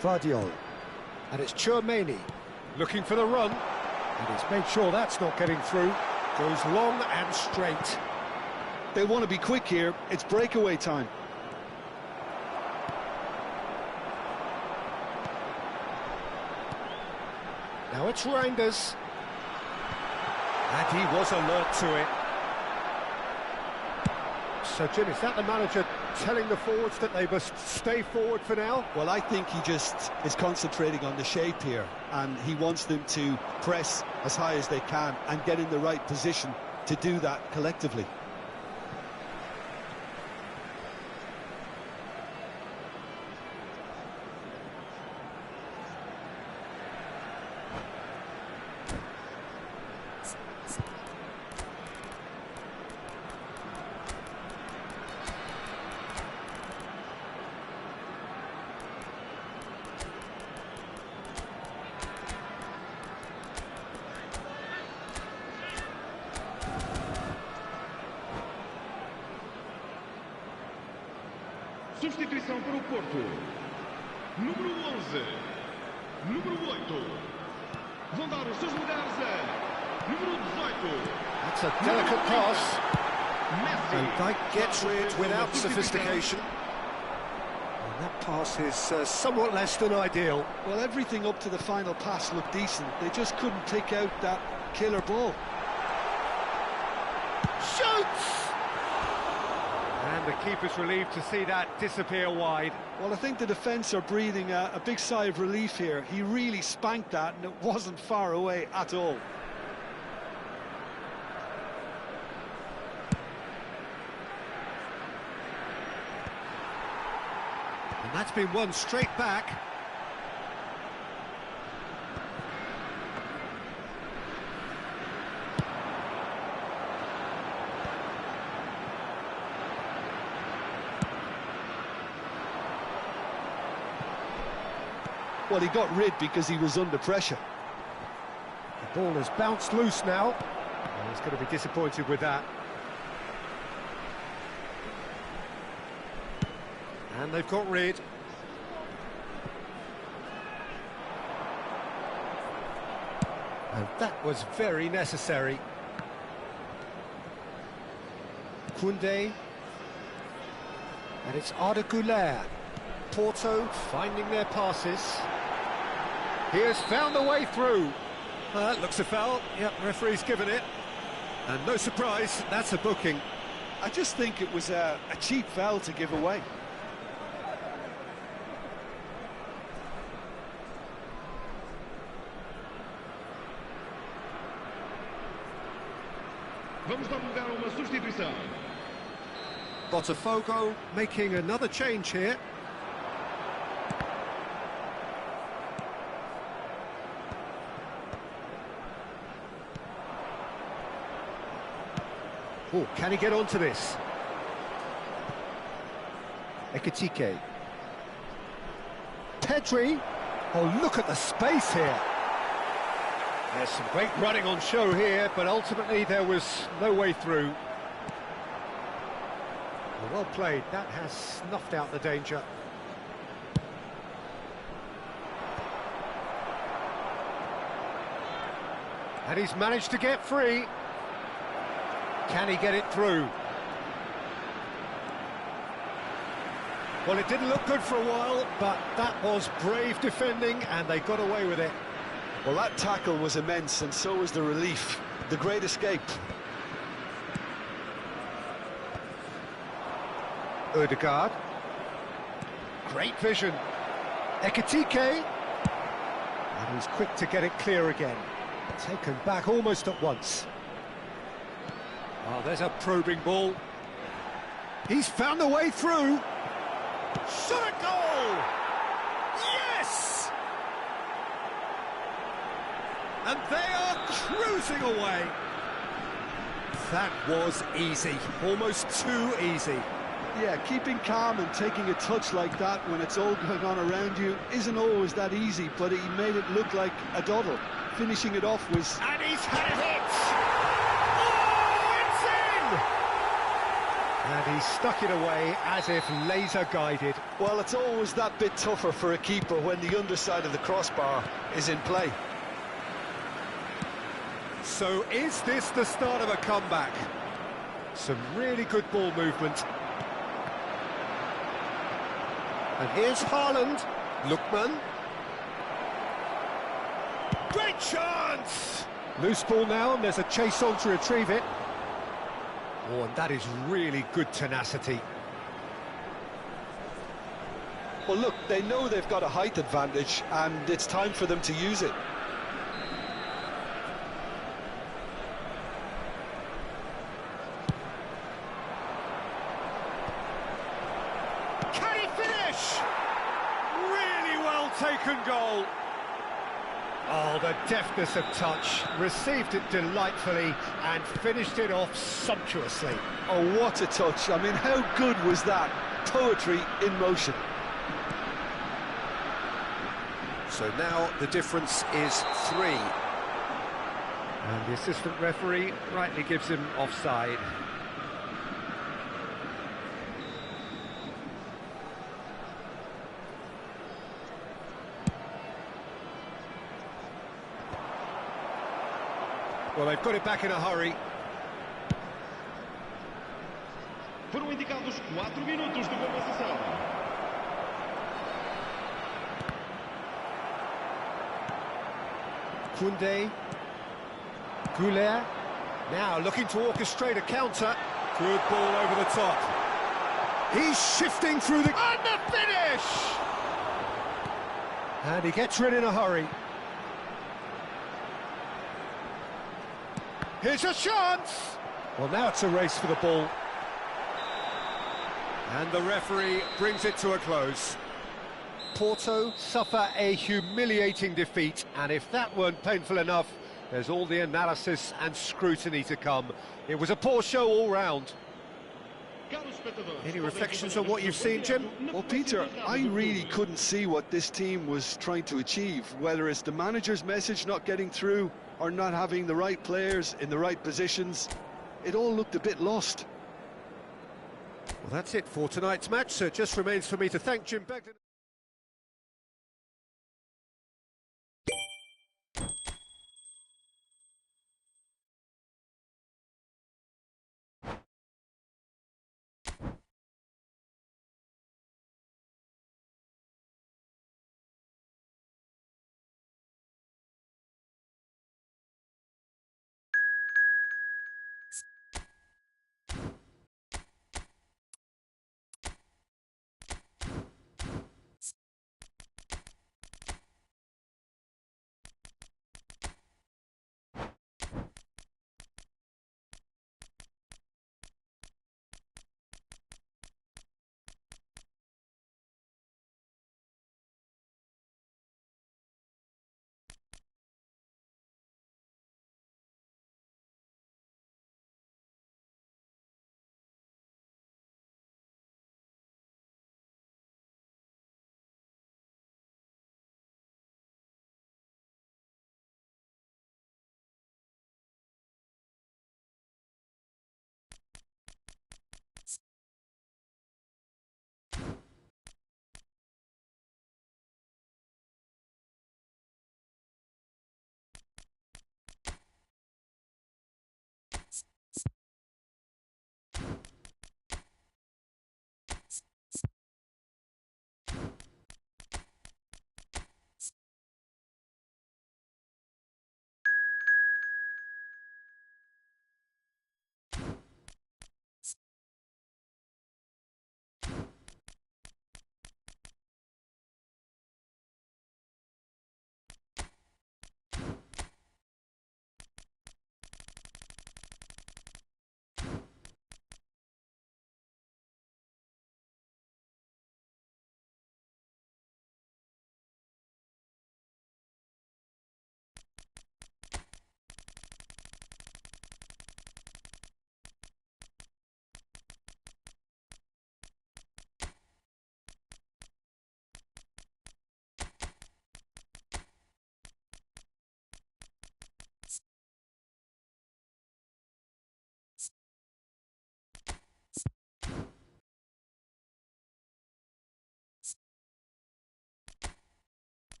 Vardiol. And it's Chouameni looking for the run. And he's made sure that's not getting through. Goes long and straight. They want to be quick here. It's breakaway time. Now it's Reinders. And he was alert to it. So, Jim, is that the manager telling the forwards that they must stay forward for now? Well, I think he just is concentrating on the shape here, and he wants them to press as high as they can and get in the right position to do that collectively. Substituição para o Porto. Número 11. Número 8. Vão dar os seus lugares a número 18. That's a delicate pass. Messi. And Dijk gets it without sophistication. And that pass is somewhat less than ideal. Well, everything up to the final pass looked decent. They just couldn't take out that killer ball. Shoots! And the keeper's relieved to see that disappear wide. Well, I think the defence are breathing a big sigh of relief here. He really spanked that, and it wasn't far away at all. And that's been won straight back. Well, he got rid because he was under pressure. The ball has bounced loose now. And he's going to be disappointed with that. And they've got rid. And that was very necessary. Koundé. And it's Arda Güler. Porto finding their passes. He has found a way through. Looks a foul. Yep, referee's given it. And no surprise, that's a booking. I just think it was a cheap foul to give away. Vamos dar lugar a uma substituição. Botafogo making another change here. Oh, can he get onto this? Ekitike. Pedri. Oh, look at the space here. There's some great running on show here, but ultimately there was no way through. Well played. That has snuffed out the danger. And he's managed to get free. Can he get it through? Well, it didn't look good for a while, but that was brave defending, and they got away with it. Well, that tackle was immense, and so was the relief. The great escape. Ødegaard. Great vision. Ekitike. And he's quick to get it clear again. Taken back almost at once. Oh, there's a probing ball. He's found a way through. Shot a goal! Yes! And they are cruising away. That was easy, almost too easy. Yeah, keeping calm and taking a touch like that when it's all going on around you isn't always that easy, but he made it look like a doddle. Finishing it off was... And he's had it hit! Oh, And he stuck it away as if laser-guided. Well, it's always that bit tougher for a keeper when the underside of the crossbar is in play. So is this the start of a comeback? Some really good ball movement. And here's Haaland. Lookman. Great chance! Loose ball now, and there's a chase on to retrieve it. Oh, and that is really good tenacity. Well, look, they know they've got a height advantage, and it's time for them to use it. Can he finish? Really well taken goal. Oh, the deftness of touch, received it delightfully and finished it off sumptuously. Oh, what a touch. I mean, how good was that? Poetry in motion. So now the difference is 3. And the assistant referee rightly gives him offside. Well, they've got it back in a hurry. Foram indicados 4 minutos de compensação. Koundé. Goulet. Now looking to orchestrate a counter. Good ball over the top. He's shifting through the... And the finish! And he gets rid in a hurry. Here's a chance! Well, now it's a race for the ball. And the referee brings it to a close. Porto suffer a humiliating defeat, and if that weren't painful enough, there's all the analysis and scrutiny to come. It was a poor show all round. Any reflections on what you've seen, Jim? Well, Peter, I really couldn't see what this team was trying to achieve, whether it's the manager's message not getting through or not having the right players in the right positions. It all looked a bit lost. Well, that's it for tonight's match, so it just remains for me to thank Jim Begden.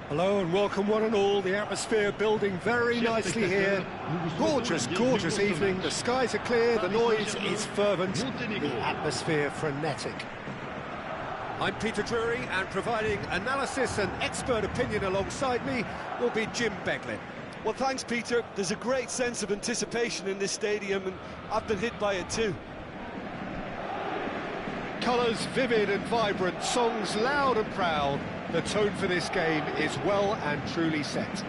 Hello and welcome one and all. The atmosphere building very nicely here. Gorgeous, gorgeous evening. The skies are clear, the noise is fervent, the atmosphere frenetic. I'm Peter Drury, and providing analysis and expert opinion alongside me will be Jim Beglin. Well, thanks, Peter. There's a great sense of anticipation in this stadium, and I've been hit by it too. Colours vivid and vibrant, songs loud and proud. The tone for this game is well and truly set.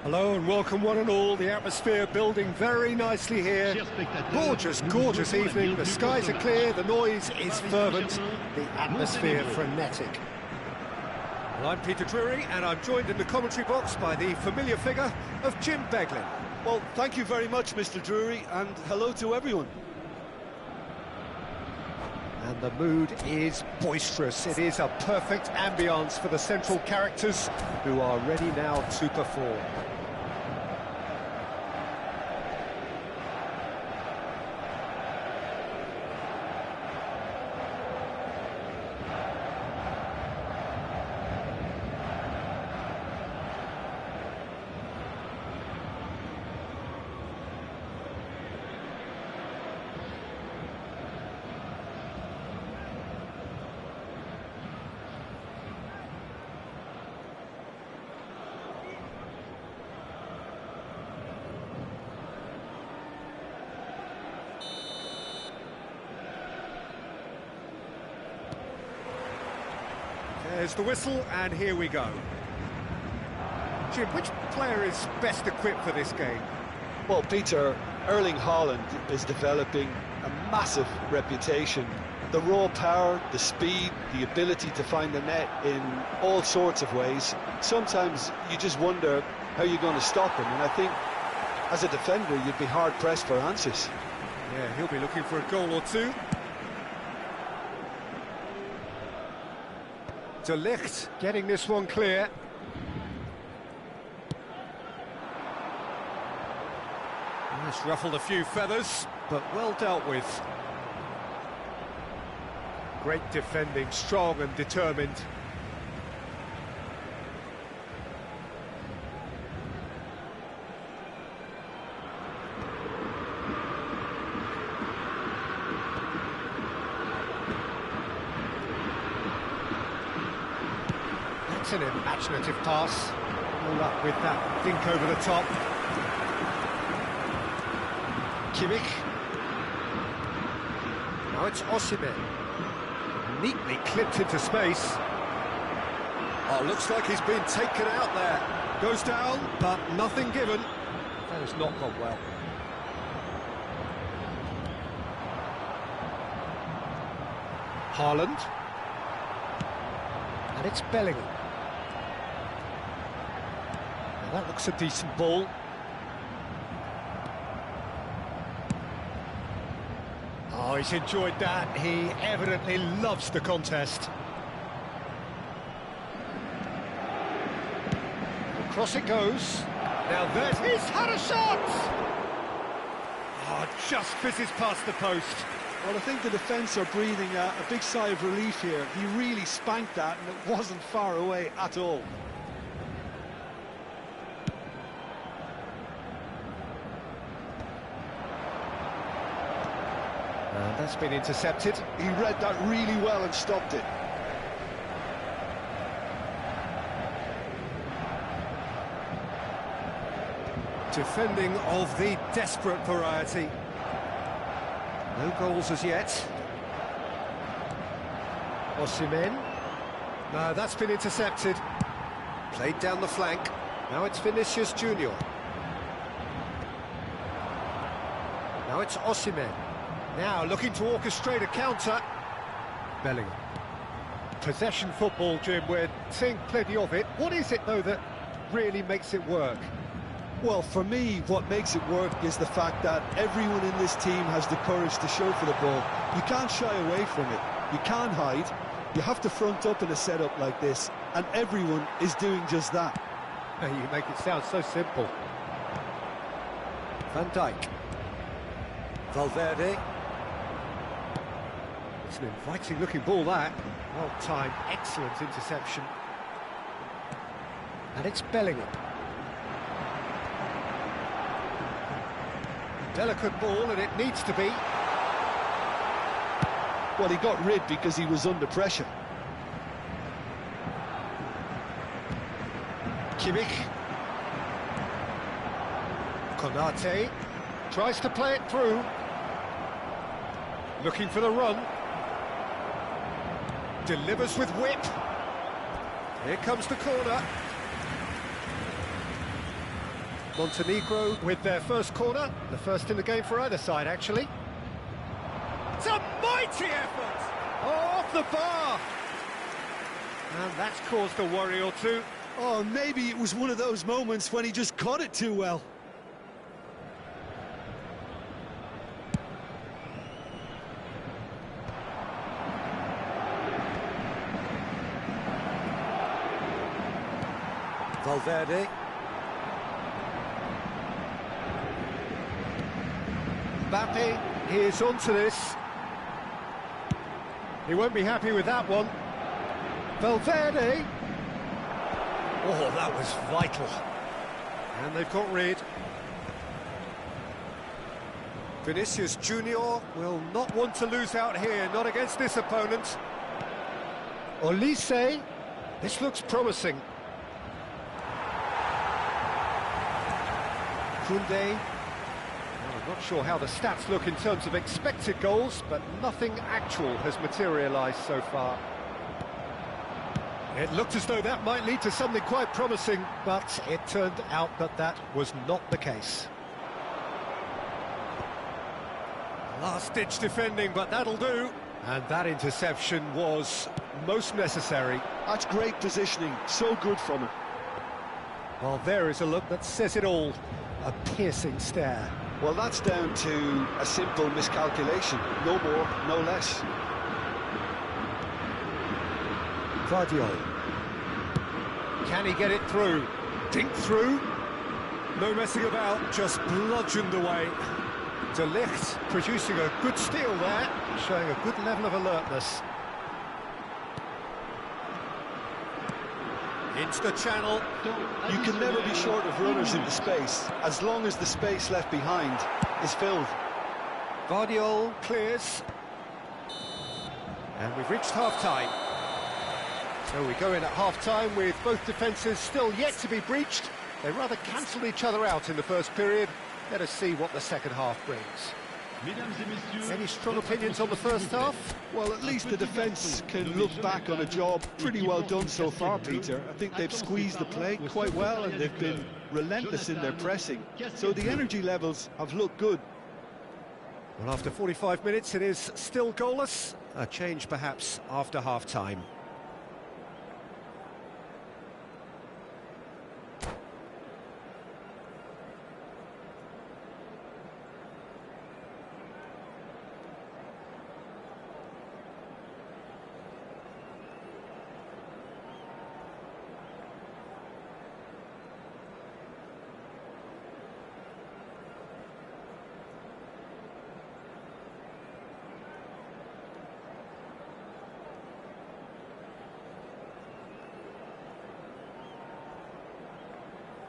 Hello and welcome one and all. The atmosphere building very nicely here. Gorgeous, gorgeous evening. The skies are clear, the noise is fervent, the atmosphere frenetic. Well, I'm Peter Drury and I'm joined in the commentary box by the familiar figure of Jim Beglin. Well, thank you very much, Mr. Drury, and hello to everyone. And the mood is boisterous. It is a perfect ambience for the central characters who are ready now to perform. There's the whistle, and here we go. Jim, which player is best equipped for this game? Well, Peter, Erling Haaland is developing a massive reputation. The raw power, the speed, the ability to find the net in all sorts of ways. Sometimes you just wonder how you're going to stop him, and I think as a defender you'd be hard-pressed for answers. Yeah, he'll be looking for a goal or two. De Ligt getting this one clear. It's ruffled a few feathers, but well dealt with. Great defending, strong and determined. That's an imaginative pass. All up with that dink over the top. Kimmich. Now it's Osimhen. Neatly clipped into space. Oh, looks like he's been taken out there. Goes down, but nothing given. That has not gone well. Haaland. And it's Bellingham. Now that looks a decent ball. Oh, he's enjoyed that. He evidently loves the contest. Across it goes. Now there's... He's had a shot! Oh, just fizzes past the post. Well, I think the defence are breathing a big sigh of relief here. He really spanked that, and it wasn't far away at all. And that's been intercepted. He read that really well and stopped it. Defending of the desperate variety. No goals as yet. Osimhen. No, that's been intercepted. Played down the flank. Now it's Vinicius Junior. Now it's Osimhen. Now looking to orchestrate a counter. Bellingham. Possession football, Jim, we're seeing plenty of it. What is it, though, that really makes it work? Well, for me, what makes it work is the fact that everyone in this team has the courage to show for the ball. You can't shy away from it. You can't hide. You have to front up in a setup like this, and everyone is doing just that. You make it sound so simple. Van Dijk. Valverde. It's an inviting-looking ball, that. Well-timed, excellent interception. And it's Bellingham. Delicate ball, and it needs to be. Well, he got rid because he was under pressure. Kimmich. Konate tries to play it through. Looking for the run. Delivers with whip. Here comes the corner. Montenegro with their first corner, the first in the game for either side, actually. It's a mighty effort! Oh, off the bar! And that's caused a worry or two. Oh, maybe it was one of those moments when he just caught it too well. Valverde. Mbappe, he is onto this. He won't be happy with that one. Valverde. Oh, that was vital. And they've got rid. Vinicius Junior will not want to lose out here, not against this opponent. Olise, this looks promising. Koundé. I'm not sure how the stats look in terms of expected goals, but nothing actual has materialised so far. It looked as though that might lead to something quite promising, but it turned out that that was not the case. Last-ditch defending, but that'll do. And that interception was most necessary. That's great positioning, so good from him. Well, there is a look that says it all. A piercing stare. Well, that's down to a simple miscalculation. No more, no less. Guardiola. Can he get it through? Dink through? No messing about, just bludgeoned away. De Ligt producing a good steal there, showing a good level of alertness. Into the channel. You can never be short of runners into space, as long as the space left behind is filled. Guardiola clears. And we've reached half-time. So we go in at half-time with both defences still yet to be breached. They rather cancelled each other out in the first period. Let us see what the second half brings. Any strong opinions on the first half? Well, at least the defence can look back on a job pretty well done so far, Peter. I think they've squeezed the play quite well and they've been relentless in their pressing. So the energy levels have looked good. Well, after 45 minutes, it is still goalless. A change, perhaps, after half-time.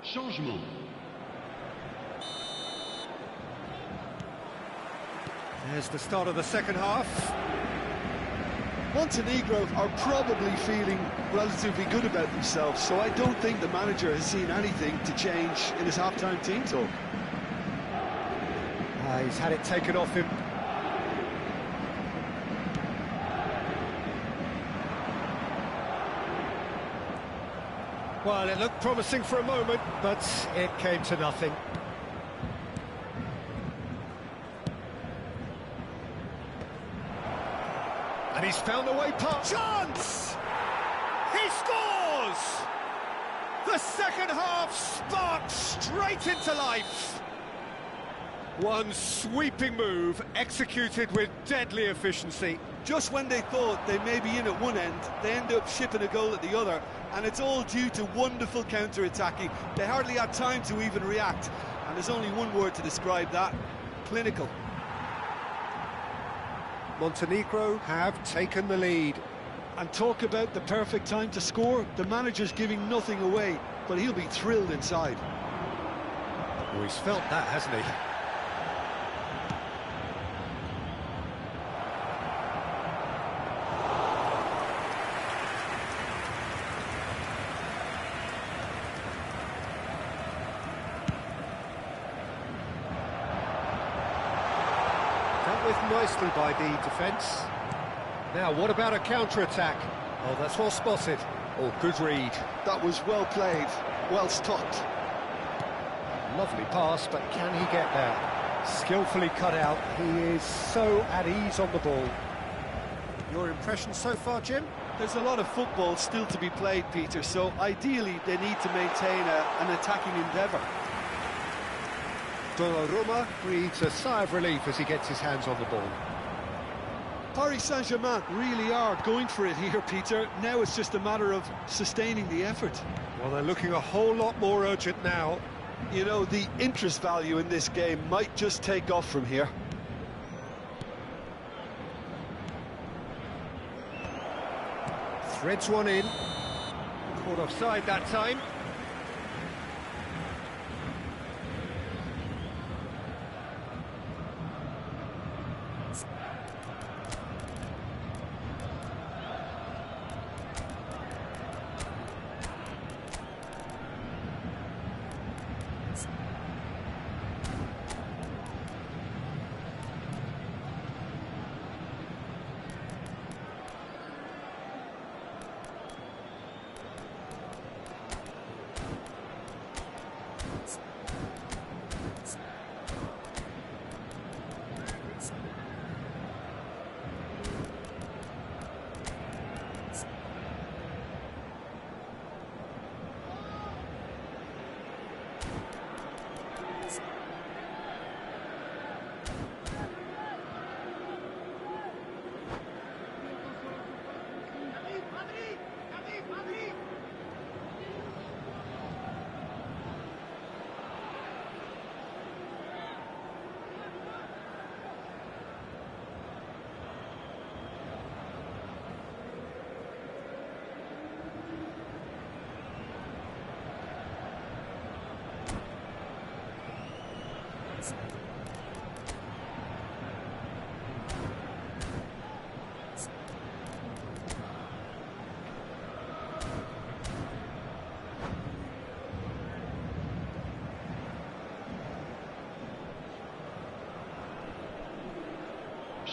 Changement. There's the start of the second half. Montenegro are probably feeling relatively good about themselves, so I don't think the manager has seen anything to change in his half-time team talk. He's had it taken off him. Well, it looked promising for a moment, but it came to nothing. And he's found a way past. Chance! He scores! The second half sparks straight into life. One sweeping move, executed with deadly efficiency. Just when they thought they may be in at one end, they end up shipping a goal at the other, and it's all due to wonderful counter-attacking. They hardly had time to even react, and there's only one word to describe that: clinical. Montenegro have taken the lead. And talk about the perfect time to score. The manager's giving nothing away, but he'll be thrilled inside. Oh, he's felt that, hasn't he? Dealt with nicely by the defence. Now, what about a counter-attack? Oh, that's well spotted. Oh, good read. That was well played, well stopped. Lovely pass, but can he get there? Skillfully cut out. He is so at ease on the ball. Your impression so far, Jim? There's a lot of football still to be played, Peter, so ideally they need to maintain an attacking endeavour. Donnarumma breathes a sigh of relief as he gets his hands on the ball. Paris Saint-Germain really are going for it here, Peter. Now it's just a matter of sustaining the effort. Well, they're looking a whole lot more urgent now. You know, the interest value in this game might just take off from here. Threads one in. Caught offside that time.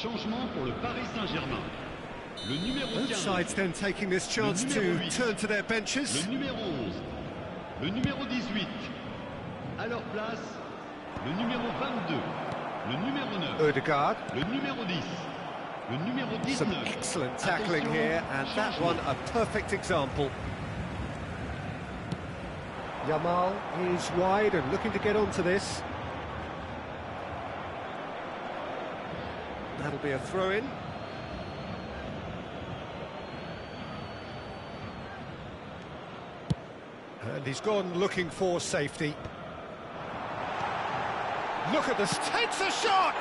Changement pour le Paris Saint-Germain. Le numéro 15. Both sides then taking this chance to turn to their benches. Le numéro 11. Le numéro 18. À leur place, le numéro 22. Le numéro 9. Odegaard. Le numéro 10. Le numéro 19. Some excellent tackling here, and that one a perfect example. Yamal is wide and looking to get onto this. That'll be a throw-in. And he's gone looking for safety. Look at this, takes a shot!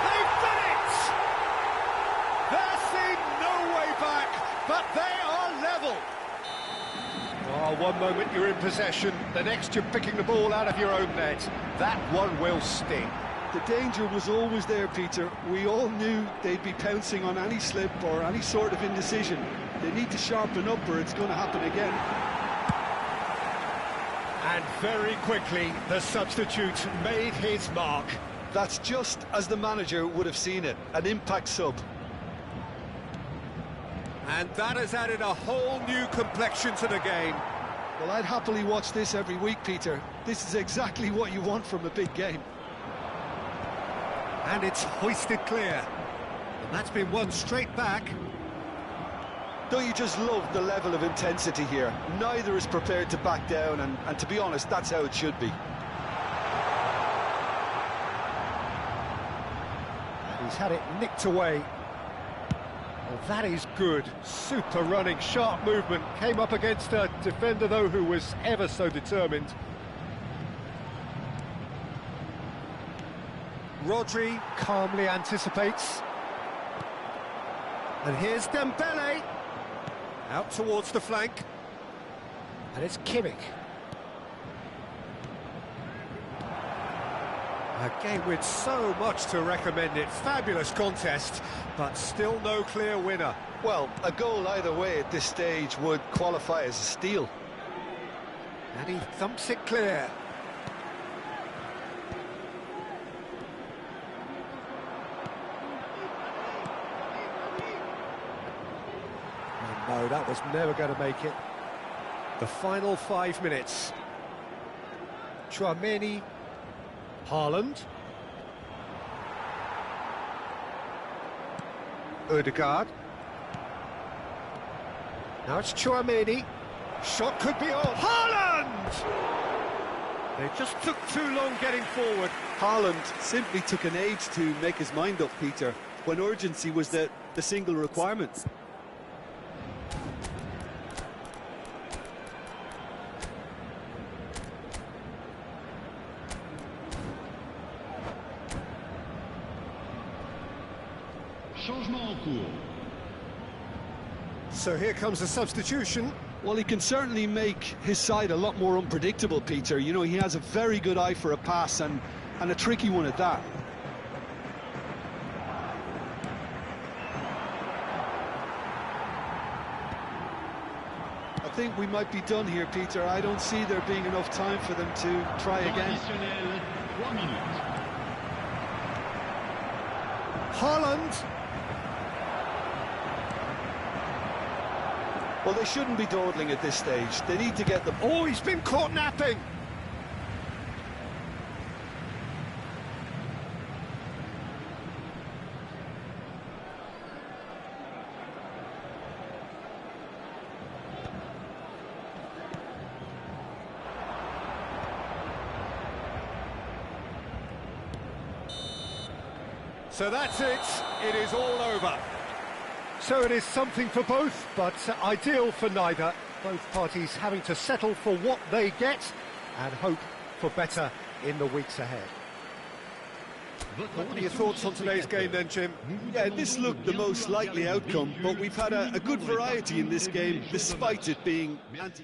They've done it! There seemed no way back, but they are level. Oh, one moment you're in possession, the next you're picking the ball out of your own net. That one will sting. The danger was always there, Peter. We all knew they'd be pouncing on any slip or any sort of indecision. They need to sharpen up or it's going to happen again. And very quickly, the substitute made his mark. That's just as the manager would have seen it, an impact sub. And that has added a whole new complexion to the game. Well, I'd happily watch this every week, Peter. This is exactly what you want from a big game. And it's hoisted clear. And that's been won straight back. Don't you just love the level of intensity here? Neither is prepared to back down, and to be honest, that's how it should be. And he's had it nicked away. Well, that is good. Super running, sharp movement. Came up against a defender, though, who was ever so determined. Rodri calmly anticipates. And here's Dembele. Out towards the flank. And it's Kimmich. A game with so much to recommend it. Fabulous contest, but still no clear winner. Well, a goal either way at this stage would qualify as a steal. And he thumps it clear. No, that was never going to make it. The final 5 minutes. Tchouaméni, Haaland, Odegaard. Now it's Tchouaméni. Shot could be on. Haaland! They just took too long getting forward. Haaland simply took an age to make his mind up, Peter, when urgency was the single requirement. Changement en cours. So here comes a substitution. Well, he can certainly make his side a lot more unpredictable, Peter. You know, he has a very good eye for a pass and a tricky one at that. I think we might be done here, Peter. I don't see there being enough time for them to try again. Additionnel, 3 minutes. Haaland. Well, they shouldn't be dawdling at this stage. They need to get the... Oh, he's been caught napping. So that's it. It is all over. So it is something for both, but ideal for neither. Both parties having to settle for what they get and hope for better in the weeks ahead. What are your thoughts on today's game then, Jim? Yeah, this looked the most likely outcome, but we've had a good variety in this game, despite it being anti...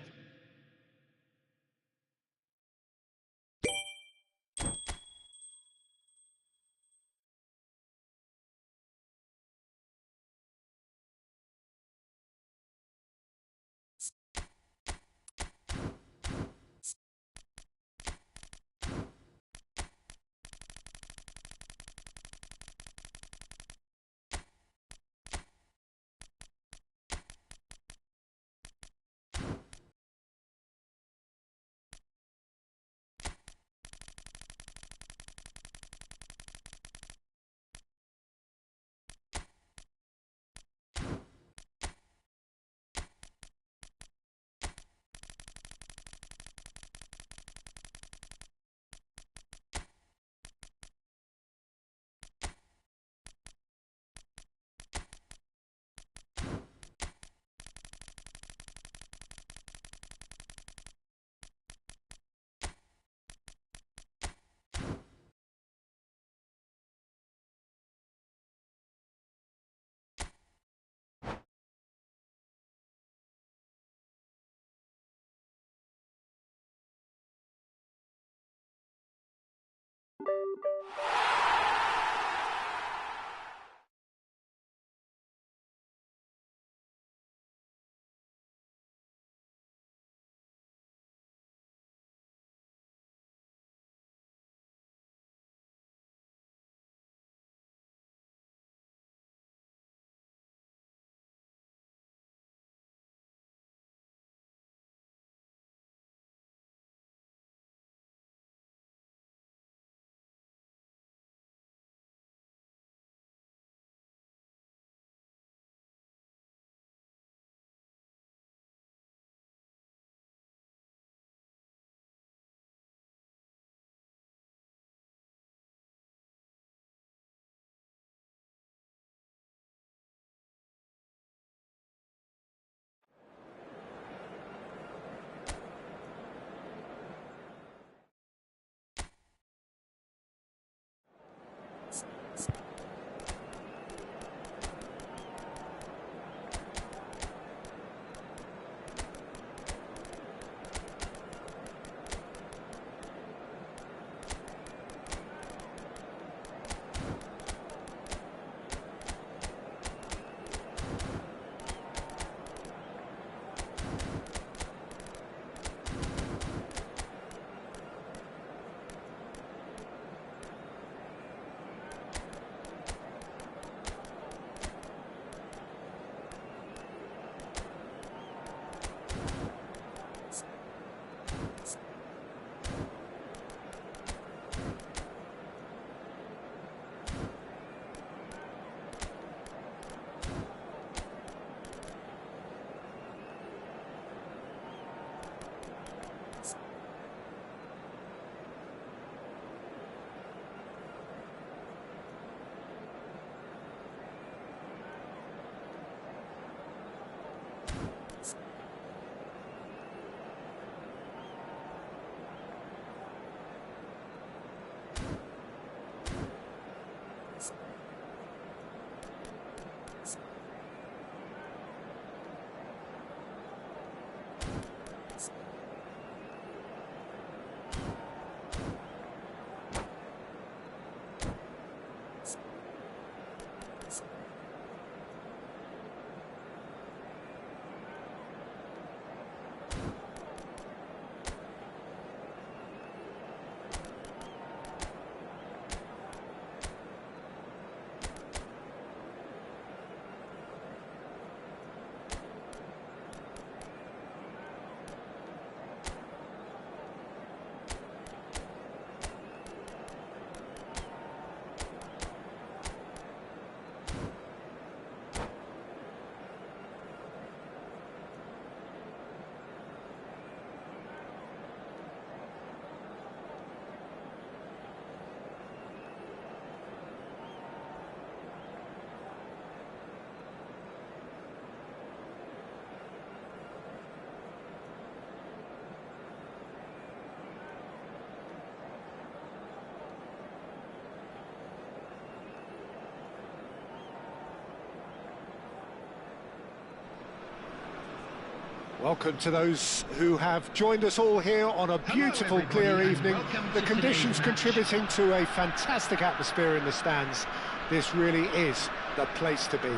Welcome to those who have joined us all here on a beautiful, clear evening. The conditions contributing to a fantastic atmosphere in the stands. This really is the place to be.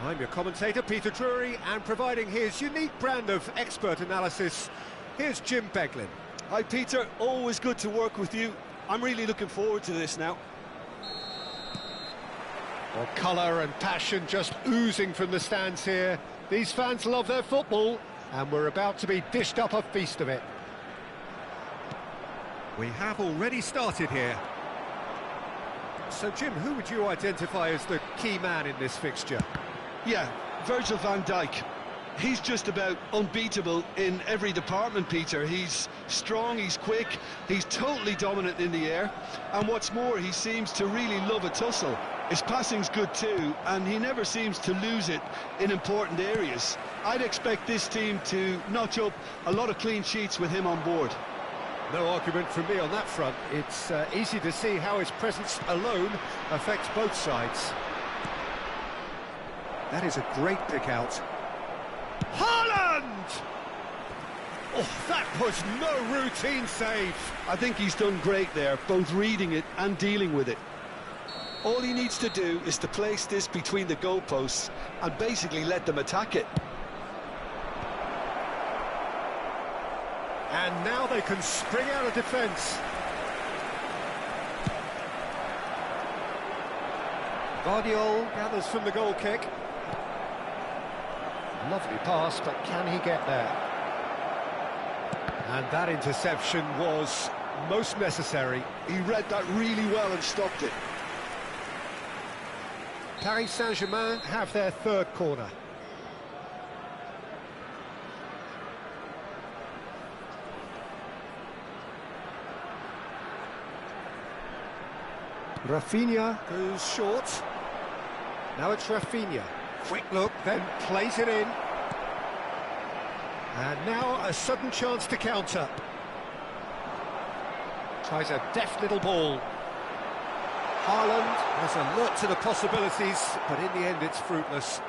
I'm your commentator, Peter Drury, and providing his unique brand of expert analysis, here's Jim Beglin. Hi, Peter. Always good to work with you. I'm really looking forward to this now. Well, colour and passion just oozing from the stands here. These fans love their football, and we're about to be dished up a feast of it. We have already started here. So, Jim, who would you identify as the key man in this fixture? Yeah, Virgil van Dijk. He's just about unbeatable in every department, Peter. He's strong, he's quick, he's totally dominant in the air, and what's more, he seems to really love a tussle. His passing's good too, and he never seems to lose it in important areas. I'd expect this team to notch up a lot of clean sheets with him on board. No argument from me on that front. It's easy to see how his presence alone affects both sides. That is a great pick out. Haaland! Oh, that was no routine save. I think he's done great there, both reading it and dealing with it. All he needs to do is to place this between the goalposts and basically let them attack it. And now they can spring out of defence. Guardiola gathers from the goal kick. Lovely pass, but can he get there? And that interception was most necessary. He read that really well and stopped it. Paris Saint-Germain have their third corner. Rafinha goes short. Now it's Rafinha. Quick look, then plays it in. And now a sudden chance to counter. Tries a deft little ball. Haaland has alert to the possibilities, but in the end it's fruitless.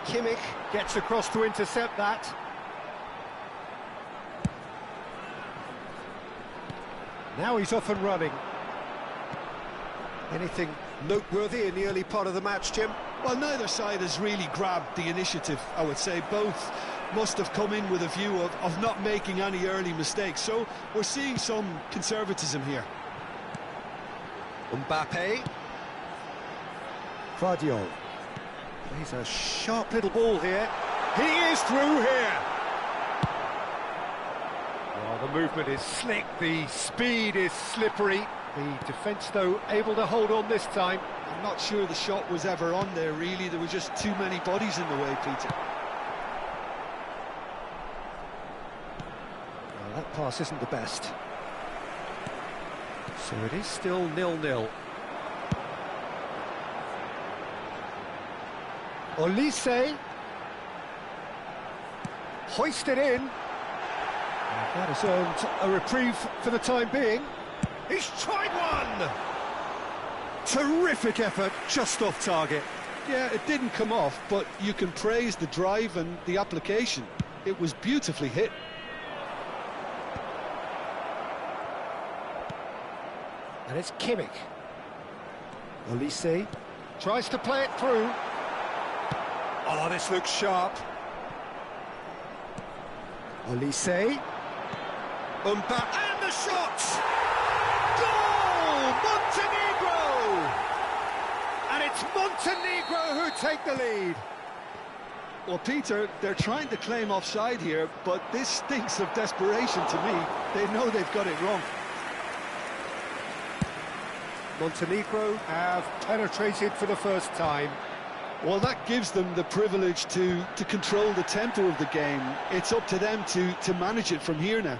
Kimmich gets across to intercept that. Now he's off and running. Anything noteworthy in the early part of the match, Jim? Well, neither side has really grabbed the initiative, I would say. Both must have come in with a view of not making any early mistakes. So we're seeing some conservatism here. Mbappe. Guardiola. He's a sharp little ball here. He is through here. Well, the movement is slick, the speed is slippery. The defence, though, able to hold on this time. I'm not sure the shot was ever on there, really. There were just too many bodies in the way, Peter. Well, that pass isn't the best. So it is still 0-0. Olise. Hoisted in. And that has earned a reprieve for the time being. He's tried one! Terrific effort, just off target. Yeah, it didn't come off, but you can praise the drive and the application. It was beautifully hit. And it's Kimmich. Olise tries to play it through. Oh, this looks sharp. Olise. Mbappe, and the shot! Goal! Montenegro! And it's Montenegro who take the lead. Well, Peter, they're trying to claim offside here, but this stinks of desperation to me. They know they've got it wrong. Montenegro have penetrated for the first time. Well, that gives them the privilege to control the tempo of the game. It's up to them to manage it from here now.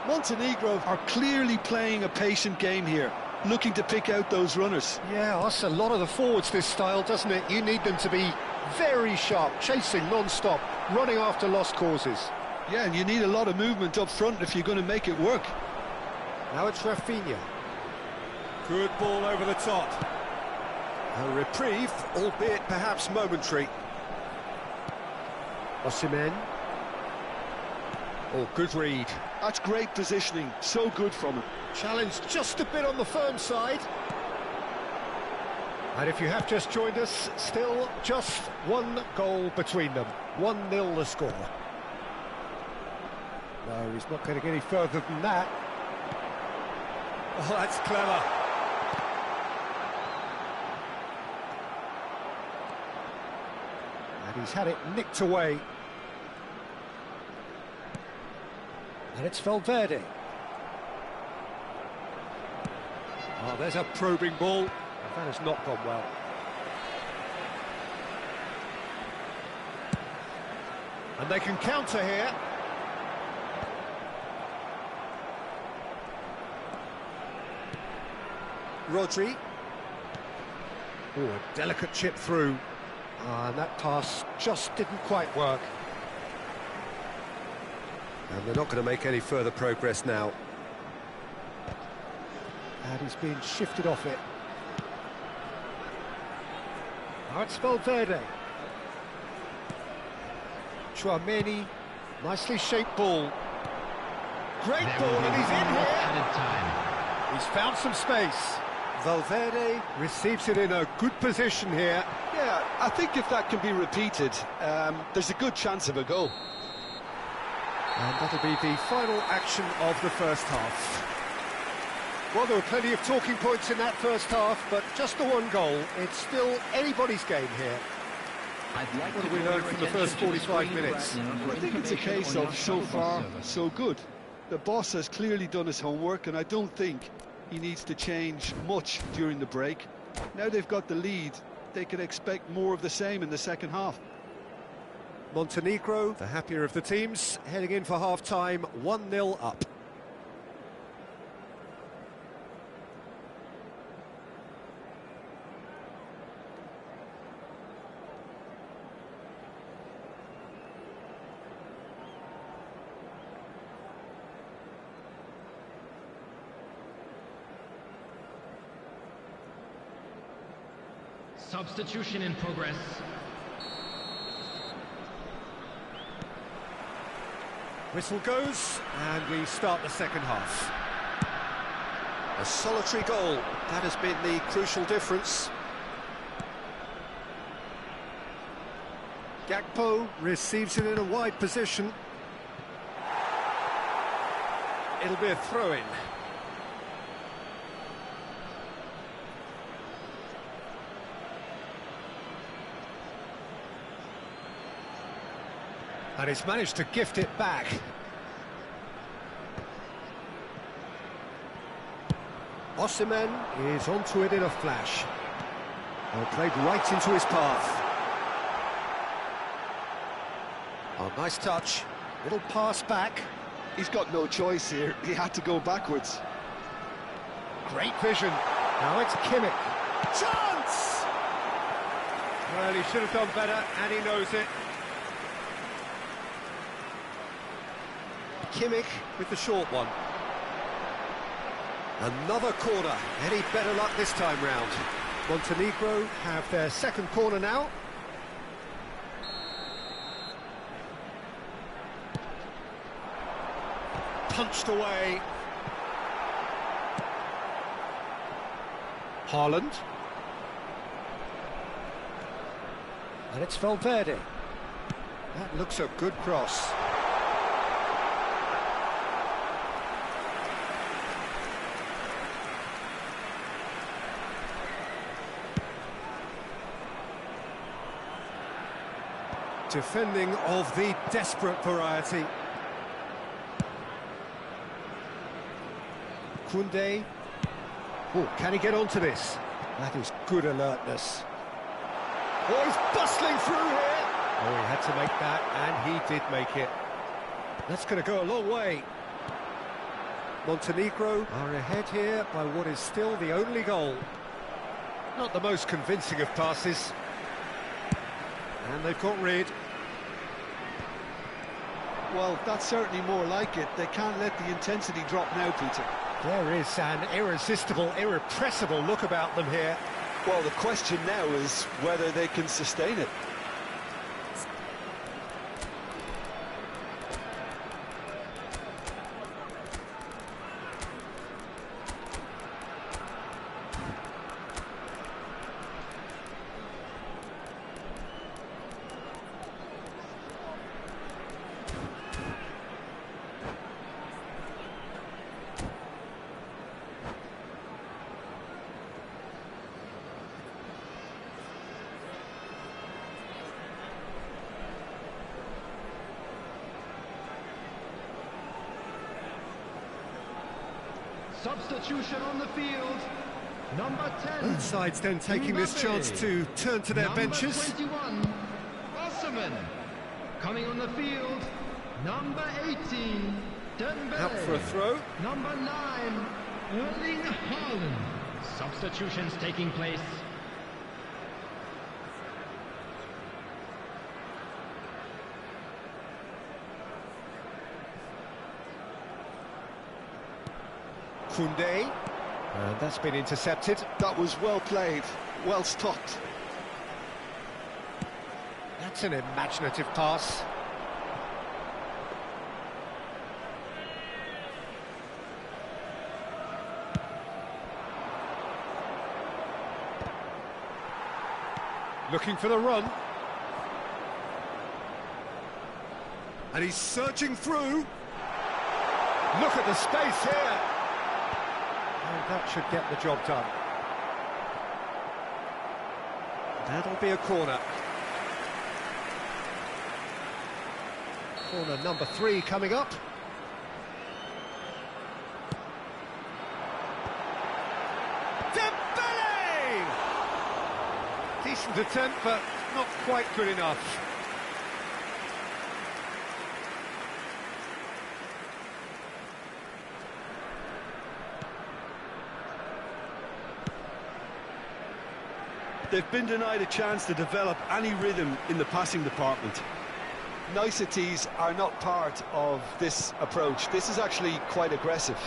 Montenegro are clearly playing a patient game here, looking to pick out those runners. Yeah, that's a lot of the forwards, this style, doesn't it? You need them to be very sharp, chasing non-stop, running after lost causes. Yeah, and you need a lot of movement up front if you're going to make it work. Now it's Rafinha. Good ball over the top. A reprieve, albeit perhaps momentary. Osimhen. Oh, good read. That's great positioning, so good from him. Challenged just a bit on the firm side. And if you have just joined us, still just one goal between them. 1-0 the score. No, he's not going to get any further than that. Oh, that's clever. And he's had it nicked away. And it's Valverde. Oh, there's a probing ball. That has not gone well. And they can counter here. Rodri. Oh, a delicate chip through. And that pass just didn't quite work. And they're not going to make any further progress now. And he's being shifted off it. Now it's Valverde. Chouameni, nicely shaped ball. Great There ball, will be and he's in one more here. added time. He's found some space. Valverde receives it in a good position here. Yeah, I think if that can be repeated, there's a good chance of a goal. And that'll be the final action of the first half. Well, there were plenty of talking points in that first half, but just the one goal. It's still anybody's game here. What have we learned from the first 45 minutes? I think it's a case of so far, so good. The boss has clearly done his homework, and I don't think he needs to change much during the break. Now they've got the lead, they can expect more of the same in the second half. Montenegro, the happier of the teams, heading in for half-time, 1-0 up. Substitution in progress. Whistle goes, and we start the second half. A solitary goal, that has been the crucial difference. Gakpo receives it in a wide position. It'll be a throw-in. And he's managed to gift it back. Osimhen is onto it in a flash. Well, played right into his path. Oh, nice touch. Little pass back. He's got no choice here, he had to go backwards. Great vision. Now it's Kimmich. Chance! Well, he should have done better, and he knows it. Kimmich with the short one. Another corner. Any better luck this time round? Montenegro have their second corner now. Punched away. Haaland. And it's Valverde. That looks a good cross. Defending of the desperate variety. Koundé. Oh, can he get onto this? That is good alertness. Oh, he's bustling through here. Oh, he had to make that, and he did make it. That's going to go a long way. Montenegro are ahead here by what is still the only goal. Not the most convincing of passes. And they've got rid. Well, that's certainly more like it. They can't let the intensity drop now, Peter. There is an irresistible, irrepressible look about them here. Well, the question now is whether they can sustain it. Substitution on the field. Number 10. Both sides then taking this chance to turn to their benches. 21. Osimhen. Coming on the field. Number 18. Dembele. Out for a throw. Number 9. Erling Haaland. Substitutions taking place. Koundé. And that's been intercepted. That was well played, well stopped. That's an imaginative pass. Looking for the run. And he's searching through. Look at the space here. And that should get the job done. That'll be a corner. Corner number 3 coming up. Dembele! Decent attempt, but not quite good enough. They've been denied a chance to develop any rhythm in the passing department. Niceties are not part of this approach. This is actually quite aggressive.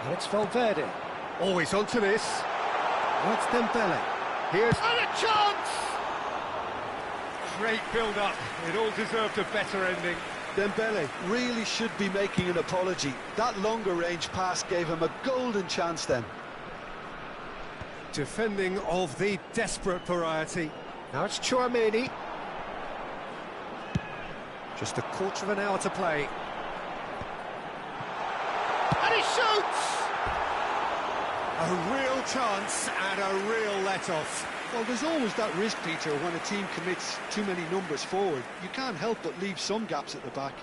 And it's Valverde. Always onto this. Well, it's Dembele. Here's... And a chance! Great build-up. It all deserved a better ending. Dembele really should be making an apology. That longer range pass gave him a golden chance then. Defending of the desperate variety. Now it's Tchouaméni. Just a quarter of an hour to play. And he shoots! A real chance and a real let-off. Well, there's always that risk, Peter, when a team commits too many numbers forward. You can't help but leave some gaps at the back.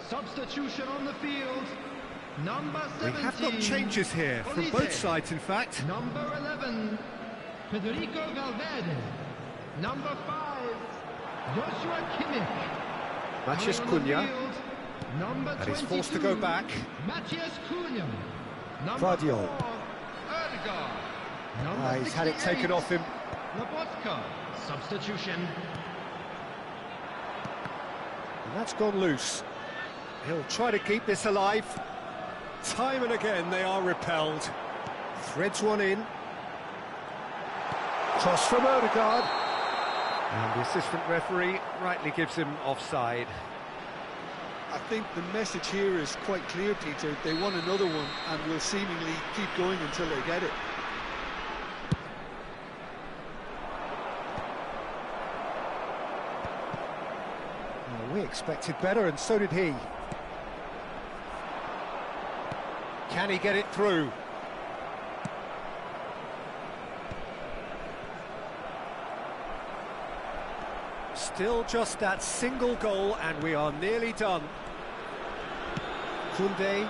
Substitution on the field. Number 17. We have got changes here from both sides, in fact. Number 11, Federico Valverde. Number 5, Joshua Kimmich. Matthias Cunha. Number And he's forced to go back. Matthias Cunha. Number Guardiola. 4, Erdegaard. Number He's had it taken off him. Lobotka. Substitution. And that's gone loose. He'll try to keep this alive. Time and again they are repelled. Threads one in. Cross from Odegaard. And the assistant referee rightly gives him offside. I think the message here is quite clear, Peter. They want another one and will seemingly keep going until they get it. Well, we expected better, and so did he. Can he get it through? Still just that single goal, and we are nearly done. Koundé.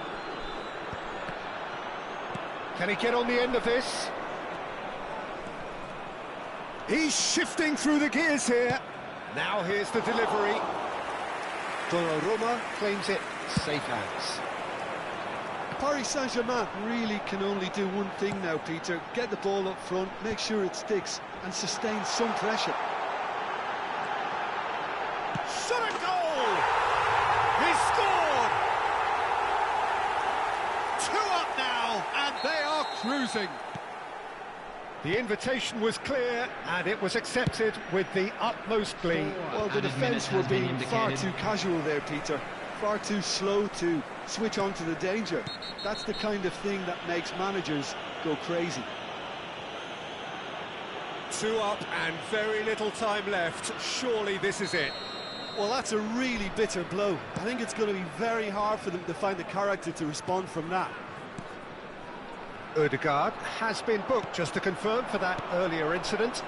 Can he get on the end of this? He's shifting through the gears here. Now here's the delivery. Donnarumma claims it. Safe hands. Paris Saint-Germain really can only do one thing now, Peter. Get the ball up front, make sure it sticks, and sustain some pressure. Shot a goal! He scored! 2 up now, and they are cruising. The invitation was clear, and it was accepted with the utmost glee. Well, the defence were being far too casual there, Peter. Far too slow to switch on to the danger. That's the kind of thing that makes managers go crazy. 2 up and very little time left. Surely this is it. Well, that's a really bitter blow. I think it's going to be very hard for them to find the character to respond from that. Ødegaard has been booked, just to confirm, for that earlier incident.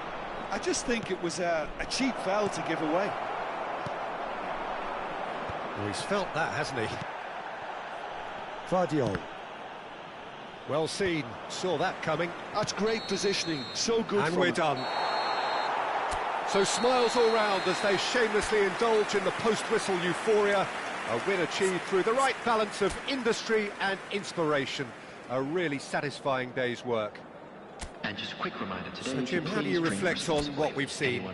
I just think it was a cheap foul to give away. Well, he's felt that, hasn't he? Vardiol. Well seen, saw that coming. That's great positioning, so good. And we're done. So smiles all round as they shamelessly indulge in the post-whistle euphoria. A win achieved through the right balance of industry and inspiration. A really satisfying day's work. And just a quick reminder today. So Jim, how do you reflect on what we've seen?